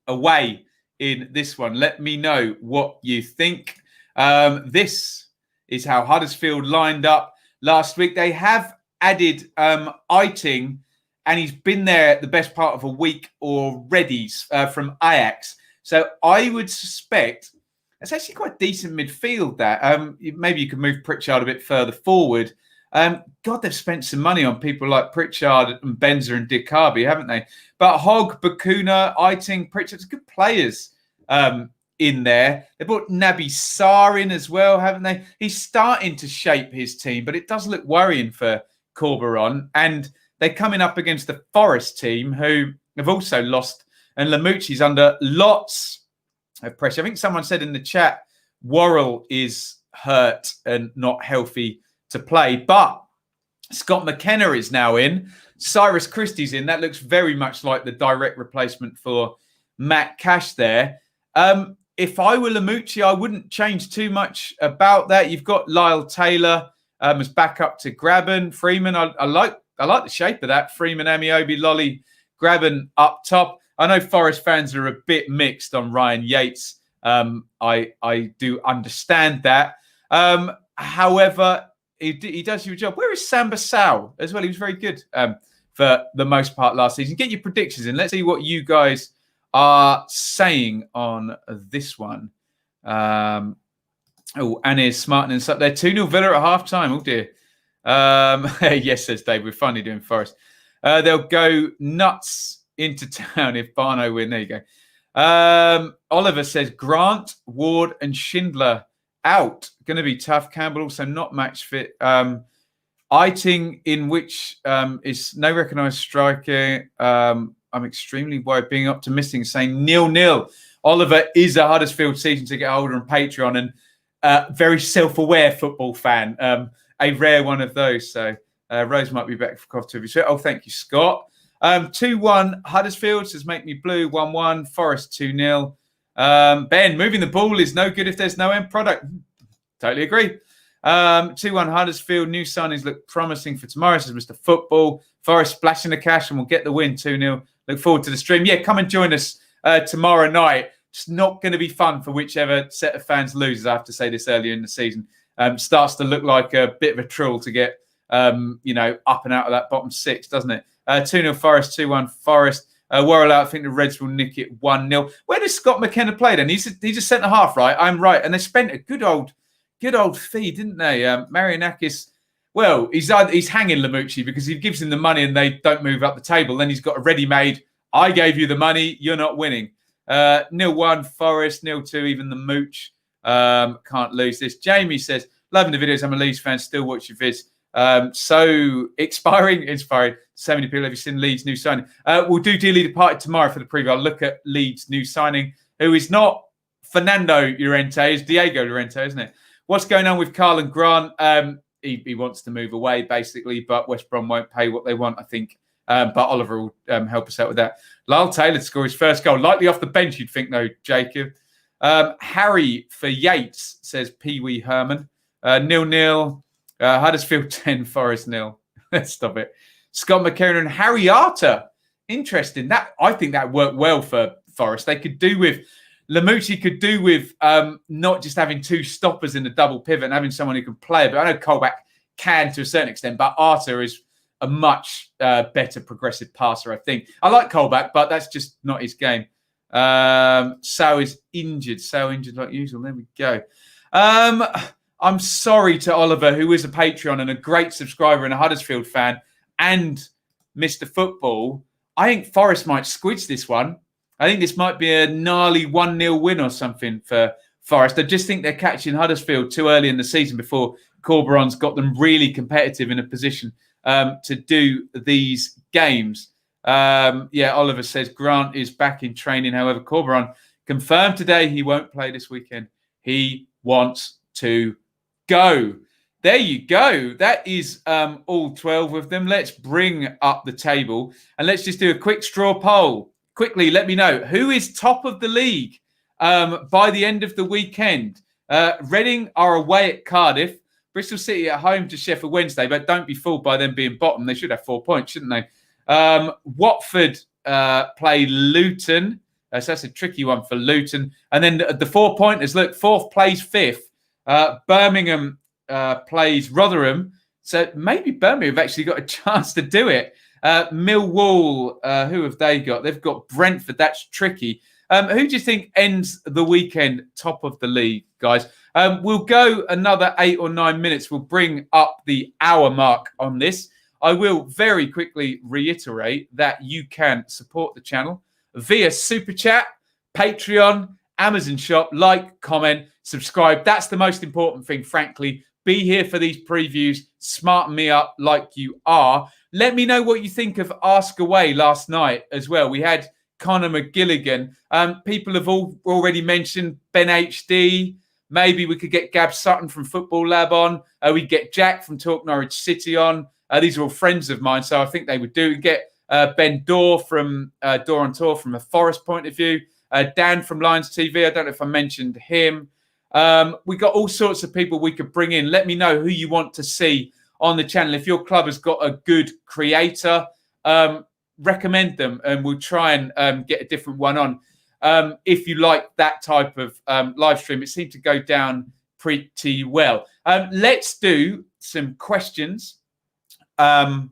away in this one. Let me know what you think. This is how Huddersfield lined up last week. They have added Iain, and he's been there the best part of a week already from Ajax. So I would suspect it's actually quite decent midfield that. Maybe you could move Pritchard a bit further forward. God, they've spent some money on people like Pritchard and Benza and Diakabi, haven't they? But Hogg, Bakuna, Iain, Pritchard's good players in there. They brought Naby Sarr in as well, haven't they? He's starting to shape his team, but it does look worrying for Corberon. And they're coming up against the Forest team, who have also lost. And Lamucci's under lots of pressure. I think someone said in the chat, Worrell is hurt and not healthy to play. But Scott McKenna is now in. Cyrus Christie's in. That looks very much like the direct replacement for Matt Cash there. If I were Lamucci, I wouldn't change too much about that. You've got Lyle Taylor as backup to Grabban. Freeman, I like the shape of that. Freeman, Amiobi, Lolly, Grabban up top. I know Forest fans are a bit mixed on Ryan Yates. I do understand that. However, he does do a job. Where is Samba Sow as well? He was very good for the most part last season. Get your predictions in. Let's see what you guys are saying on this one. Anna's smartening up there. 2-0 Villa at half time. Oh dear. Yes, says Dave. We're finally doing Forest. They'll go nuts into town if Barno win. There you go. Oliver says Grant, Ward, and Schindler out. Going to be tough. Campbell also not match fit. Iain, in which is no recognised striker. I'm extremely worried, being optimistic, saying 0-0. Oliver is a Huddersfield season ticket holder on Patreon and very self-aware football fan. A rare one of those. So Rose might be back for coffee to be. Oh, thank you, Scott. 2-1 Huddersfield says make me blue. 1-1 Forest 2-0. Ben, moving the ball is no good if there's no end product. Totally agree. 2-1 Huddersfield. New signings look promising for tomorrow, says Mr. Football. Forest splashing the cash and we'll get the win 2-0. Look forward to the stream. Yeah, come and join us tomorrow night. It's not going to be fun for whichever set of fans loses. I have to say this earlier in the season. Starts to look like a bit of a trill to get, up and out of that bottom 6, doesn't it? 2-0 Forest, 2-1 Forest. Worrell out. I think the Reds will nick it 1-0. Where does Scott McKenna play then? He's a centre half, right? I'm right. And they spent a good old fee, didn't they? Marianakis. Well, he's hanging Lamucci because he gives him the money and they don't move up the table. Then he's got a ready-made, I gave you the money, you're not winning. 0-1 Forest, 0-2 even the Mooch. Can't lose this. Jamie says, Loving the videos. I'm a Leeds fan. Still watch your vids. So inspiring. So many people. Have you seen Leeds' new signing? We'll do Dearly Departed tomorrow for the preview. I'll look at Leeds' new signing, who is not Fernando Llorente, it's Diego Llorente, isn't it? What's going on with Carl and Grant? He wants to move away, basically, but West Brom won't pay what they want, I think. But Oliver will help us out with that. Lyle Taylor to score his first goal. Likely off the bench, you'd think, though, Jacob. Harry for Yates, says Pee Wee Herman. 0-0. Huddersfield 10, Forest 0. Let's stop it. Scott McKernan and Harry Arter. Interesting. I think that worked well for Forest. They could do with... Lamucci could do with not just having two stoppers in the double pivot and having someone who can play. But I know Colback can to a certain extent, but Arter is a much better progressive passer, I think. I like Colback, but that's just not his game. So is injured. So injured like usual. There we go. I'm sorry to Oliver, who is a Patreon and a great subscriber and a Huddersfield fan and Mr. Football. I think Forest might squidge this one. I think this might be a gnarly 1-0 win or something for Forest. I just think they're catching Huddersfield too early in the season before Corberon's got them really competitive in a position to do these games. Oliver says Grant is back in training. However, Corberon confirmed today he won't play this weekend. He wants to go. There you go. That is all 12 of them. Let's bring up the table and let's just do a quick straw poll. Quickly, let me know who is top of the league by the end of the weekend. Reading are away at Cardiff. Bristol City at home to Sheffield Wednesday, but don't be fooled by them being bottom. They should have 4 points, shouldn't they? Watford play Luton. So that's a tricky one for Luton. And then the 4 pointers, look, fourth plays fifth. Birmingham plays Rotherham. So maybe Birmingham have actually got a chance to do it. Millwall, who have they got? They've got Brentford. That's tricky. Who do you think ends the weekend top of the league, guys? We'll go another 8 or 9 minutes. We'll bring up the hour mark on this. I will very quickly reiterate that you can support the channel via Super Chat, Patreon, Amazon Shop, like, comment, subscribe. That's the most important thing, frankly. Be here for these previews. Smarten me up like you are. Let me know what you think of Ask Away last night as well. We had Conor McGilligan. People have already mentioned Ben HD. Maybe we could get Gab Sutton from Football Lab on. We get Jack from Talk Norwich City on. These are all friends of mine, so I think they would do. Get Ben Dorr from Dorr on Tour from a Forest point of view. Dan from Lions TV. I don't know if I mentioned him. We got all sorts of people we could bring in. Let me know who you want to see on the channel. If your club has got a good creator, recommend them and we'll try and get a different one on. If you like that type of live stream, it seemed to go down pretty well. Let's do some questions and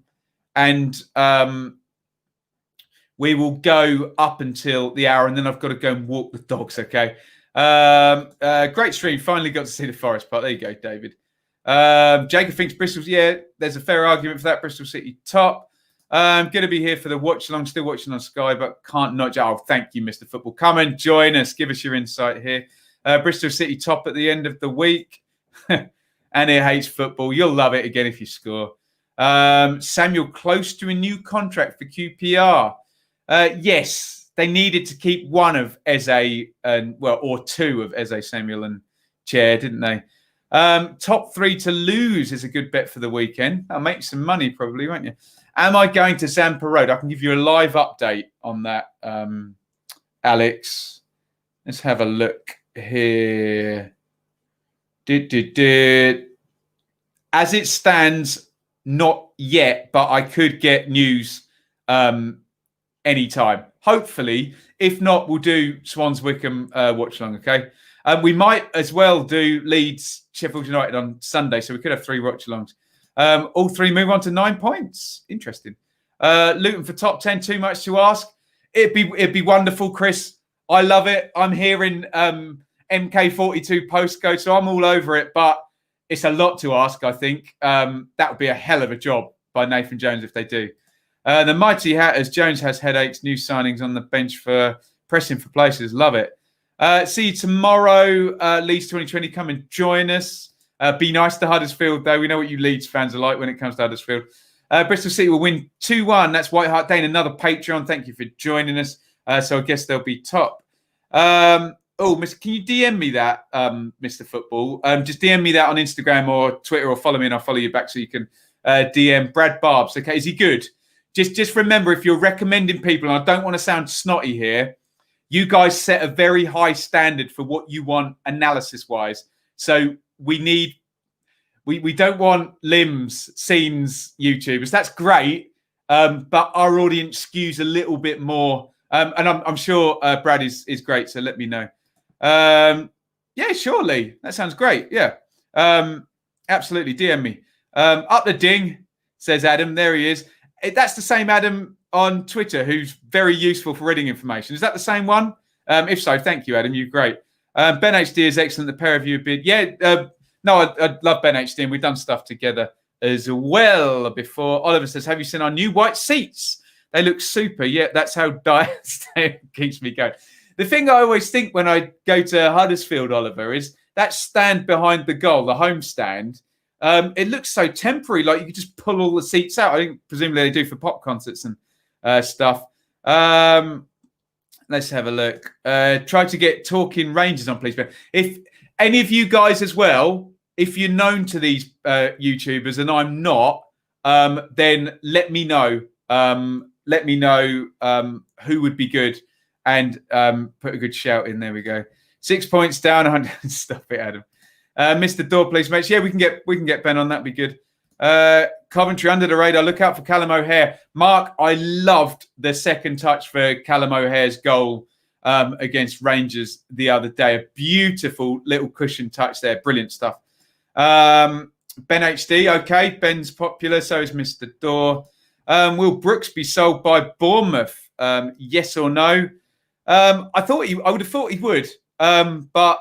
we will go up until the hour and then I've got to go and walk the dogs, okay? Great stream. Finally got to see the Forest part. There you go, David. Jacob thinks Bristol's, there's a fair argument for that. Bristol City top. I'm going to be here for the watch along, still watching on Sky, but can't nudge. Oh, thank you, Mr. Football. Come and join us. Give us your insight here. Bristol City top at the end of the week. And it hates football. You'll love it again if you score. Samuel close to a new contract for QPR. Yes. They needed to keep one of Eze or two of Eze, Samuel and Chair, didn't they? Top 3 to lose is a good bet for the weekend. That'll make some money probably, won't you? Am I going to Zampa Road? I can give you a live update on that, Alex. Let's have a look here. As it stands, not yet, but I could get news anytime. Hopefully. If not, we'll do Swans Wickham watch along, okay? We might as well do Leeds Sheffield United on Sunday, so we could have 3 watch alongs. All 3 move on to 9 points. Interesting. Luton for top 10, too much to ask. It'd be wonderful, Chris. I love it. I'm hearing MK42 postcode, so I'm all over it, but it's a lot to ask, I think. That would be a hell of a job by Nathan Jones if they do. The Mighty Hatters, Jones has headaches, new signings on the bench for pressing for places. Love it. See you tomorrow, Leeds 2020. Come and join us. Be nice to Huddersfield, though. We know what you Leeds fans are like when it comes to Huddersfield. Bristol City will win 2-1. That's White Hart Dane, another Patreon. Thank you for joining us. So I guess they'll be top. Can you DM me that, Mr. Football? Just DM me that on Instagram or Twitter, or follow me and I'll follow you back so you can DM Brad Barbs. Okay, is he good? Just remember, if you're recommending people, and I don't want to sound snotty here, you guys set a very high standard for what you want analysis-wise. So we don't want limbs, scenes, YouTubers. That's great, but our audience skews a little bit more. And I'm sure Brad is great, so let me know. Yeah, surely. That sounds great. Yeah, absolutely. DM me. Up the ding, says Adam. There he is. That's the same Adam on Twitter who's very useful for reading information. Is that the same one? If so, thank you, Adam. You're great. Ben HD is excellent. The pair of you have been... Yeah, no, I love Ben HD, and we've done stuff together as well before. Oliver says, have you seen our new white seats? They look super. Yeah, that's how diet keeps me going. The thing I always think when I go to Huddersfield, Oliver, is that stand behind the goal, the home stand. It looks so temporary, like you could just pull all the seats out. I think presumably they do for pop concerts and stuff. Let's have a look. Try to get Talking Rangers on, please. If any of you guys as well, if you're known to these YouTubers and I'm not, then let me know. Let me know who would be good, and put a good shout in. There we go. 6 points down. 100. Stop it, Adam. Mr. Door, please, mates. Yeah, we can get Ben on. That'd be good. Coventry under the radar. Look out for Callum O'Hare. Mark, I loved the second touch for Callum O'Hare's goal against Rangers the other day. A beautiful little cushion touch there. Brilliant stuff. Ben HD. Okay, Ben's popular. So is Mr. Door. Will Brooks be sold by Bournemouth? Yes or no? I would have thought he would, but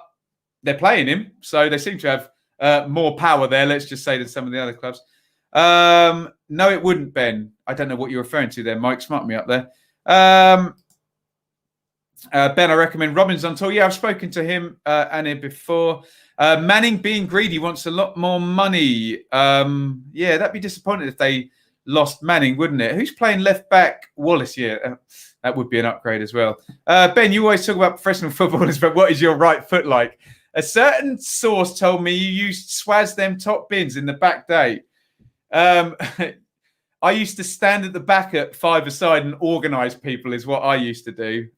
they're playing him, so they seem to have more power there, let's just say, than some of the other clubs. No, it wouldn't, Ben. I don't know what you're referring to there, Mike. Smart me up there. Ben, I recommend Robbins on tour. Yeah, I've spoken to him and him before. Manning, being greedy, wants a lot more money. Yeah, that'd be disappointing if they lost Manning, wouldn't it? Who's playing left back? Wallace, yeah. That would be an upgrade as well. Ben, you always talk about professional footballers, but what is your right foot like? A certain source told me you used swaz them top bins in the back day. I used to stand at the back at five-a-side and organise people is what I used to do.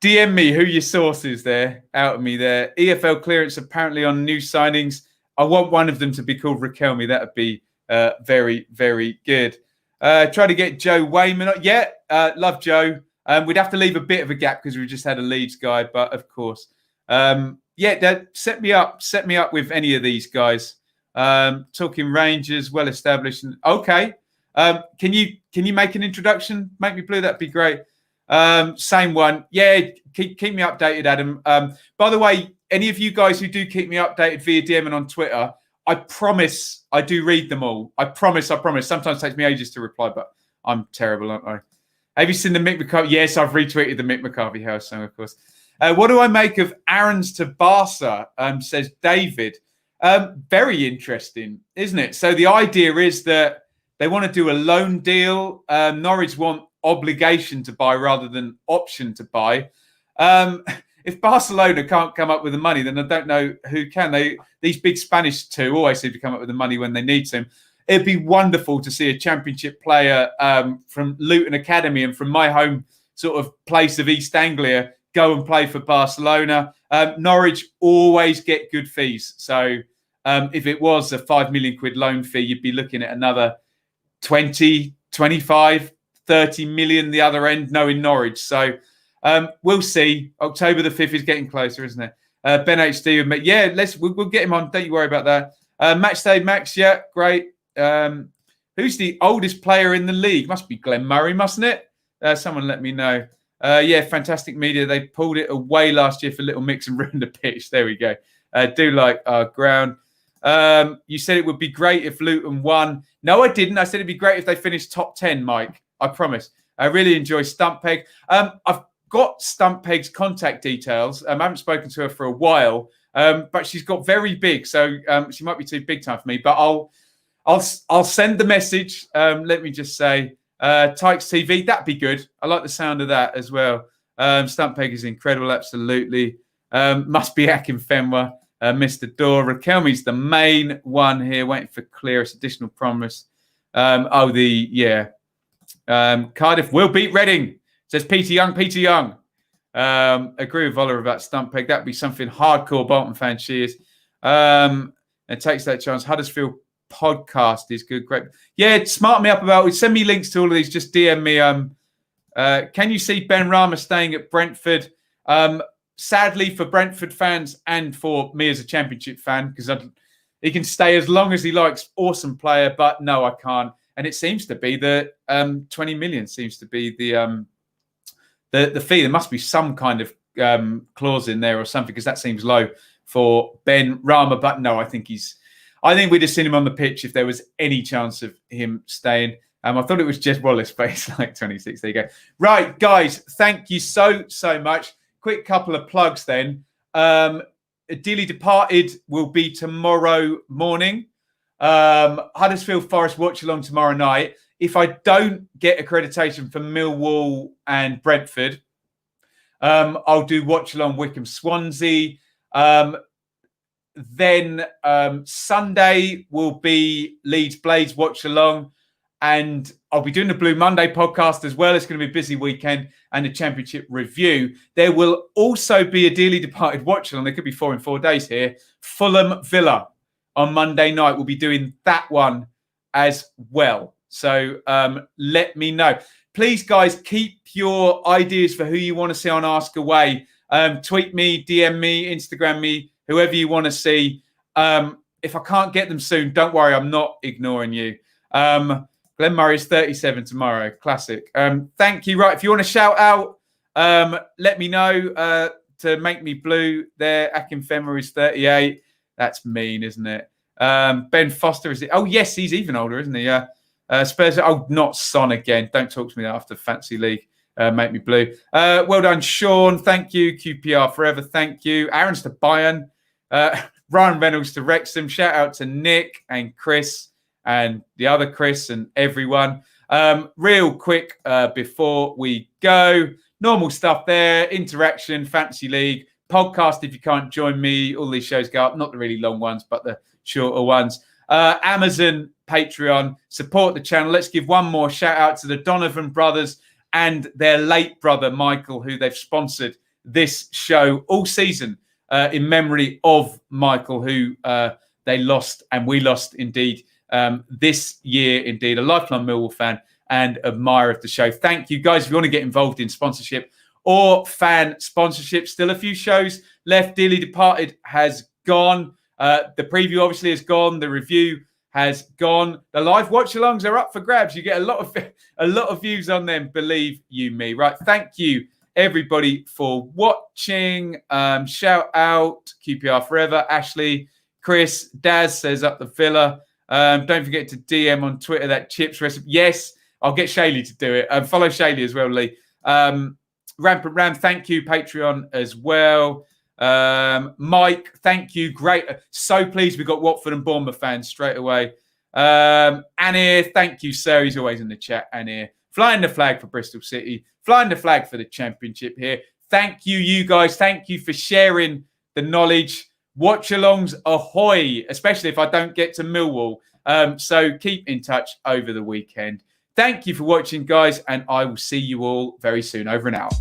DM me who your source is there, out of me there. EFL clearance apparently on new signings. I want one of them to be called Raquelme. That would be very, very good. Try to get Joe Wayman. Yeah, love Joe. We'd have to leave a bit of a gap because we just had a Leeds guy, but of course. Yeah, set me up with any of these guys. Talking Rangers, well established. Okay. Can you make an introduction? Make me blue, that'd be great. Same one. Yeah, keep me updated, Adam. By the way, any of you guys who do keep me updated via DM and on Twitter, I promise I do read them all. I promise. Sometimes it takes me ages to reply, but I'm terrible, aren't I? Have you seen the Mick McCarthy? Yes, I've retweeted the Mick McCarthy house song, of course. What do I make of Aaron's to Barca? Says David. Very interesting, isn't it? So the idea is that they want to do a loan deal. Norwich want obligation to buy rather than option to buy. If Barcelona can't come up with the money, then I don't know who can. These big Spanish two always seem to come up with the money when they need to. It'd be wonderful to see a championship player from Luton Academy and from my home sort of place of East Anglia go and play for Barcelona. Norwich always get good fees. So if it was a £5 million loan fee, you'd be looking at another 20, 25, 30 million the other end, knowing Norwich. So we'll see. October the 5th is getting closer, isn't it? Ben HD, yeah, we'll get him on. Don't you worry about that. Matchday Max, yeah, great. Who's the oldest player in the league? Must be Glenn Murray, mustn't it? Someone let me know. Yeah, fantastic media. They pulled it away last year for Little Mix and ruined the pitch. There we go. Do like our ground. You said it would be great if Luton won. No, I didn't. I said it'd be great if they finished top 10, Mike. I promise. I really enjoy Stump Peg. I've got Stump Peg's contact details. I haven't spoken to her for a while. but she's got very big, so she might be too big time for me. But I'll send the message. Let me just say, Tykes TV, that'd be good. I like the sound of that as well. Stump Peg is incredible, absolutely. Must be Akinfenwa, Mr. Door. Raquelme's the main one here, waiting for clearest additional promise. Cardiff will beat Reading, says Peter Young. Peter Young. Agree with Voller about Stump Peg. That'd be something hardcore Bolton fan she is. And takes that chance. Huddersfield podcast is good. Great. Yeah, smart me up about it. Send me links to all of these. Just DM me. Can you see Ben Rama staying at Brentford? Sadly for Brentford fans and for me as a Championship fan, because he can stay as long as he likes. Awesome player, but no, I can't. And it seems to be that 20 million seems to be the fee. There must be some kind of clause in there or something, because that seems low for Ben Rama. But no, I think we'd have seen him on the pitch if there was any chance of him staying. I thought it was Jez Wallace, but it's like 26. There you go. Right, guys, thank you so much. Quick couple of plugs then. Dearly Departed will be tomorrow morning. Huddersfield Forest watch along tomorrow night. If I don't get accreditation for Millwall and Brentford, I'll do watch along Wycombe Swansea. Then Sunday will be Leeds Blades watch along, and I'll be doing the Blue Monday podcast as well. It's going to be a busy weekend, and the Championship review. There will also be a Dearly Departed watch along. There could be 4 in 4 days here. Fulham Villa on Monday night. We'll be doing that one as well. So let me know. Please, guys, keep your ideas for who you want to see on Ask Away. Tweet me, DM me, Instagram me, whoever you want to see. If I can't get them soon, don't worry. I'm not ignoring you. Glenn Murray's 37 tomorrow. Classic. Thank you. Right. If you want to shout out, let me know to make me blue there. Akinfenwa is 38. That's mean, isn't it? Ben Foster, is it? Oh, yes, he's even older, isn't he? Spurs. Oh, not Son again. Don't talk to me after Fancy League. Make me blue. Well done, Sean. Thank you. QPR Forever. Thank you. Aaron's to Bayern. Ryan Reynolds to Wrexham. Shout out to Nick and Chris and the other Chris and everyone. Real quick before we go. Normal stuff there. Interaction, Fantasy League. Podcast if you can't join me. All these shows go up. Not the really long ones, but the shorter ones. Amazon, Patreon. Support the channel. Let's give one more shout out to the Donovan brothers and their late brother, Michael, who they've sponsored this show all season in memory of Michael, who they lost, and we lost indeed this year, indeed. A lifelong Millwall fan and admirer of the show. Thank you, guys. If you want to get involved in sponsorship or fan sponsorship, still a few shows left. Dearly Departed has gone. The preview obviously has gone. The review has gone. The live watch-alongs are up for grabs. You get a lot of views on them, believe you me. Right, thank you, everybody, for watching. Shout out, QPR Forever, Ashley, Chris, Daz says up the Villa. Don't forget to DM on Twitter that chips recipe. Yes, I'll get Shaylee to do it. Follow Shaylee as well, Lee. Rampant Ram, thank you. Patreon as well. Mike, thank you. Great. So pleased we got Watford and Bournemouth fans straight away. Anir, thank you, sir. He's always in the chat, Anir. Flying the flag for Bristol City. Flying the flag for the Championship here. Thank you, you guys. Thank you for sharing the knowledge. Watch-alongs ahoy, especially if I don't get to Millwall. So keep in touch over the weekend. Thank you for watching, guys, and I will see you all very soon. Over and out.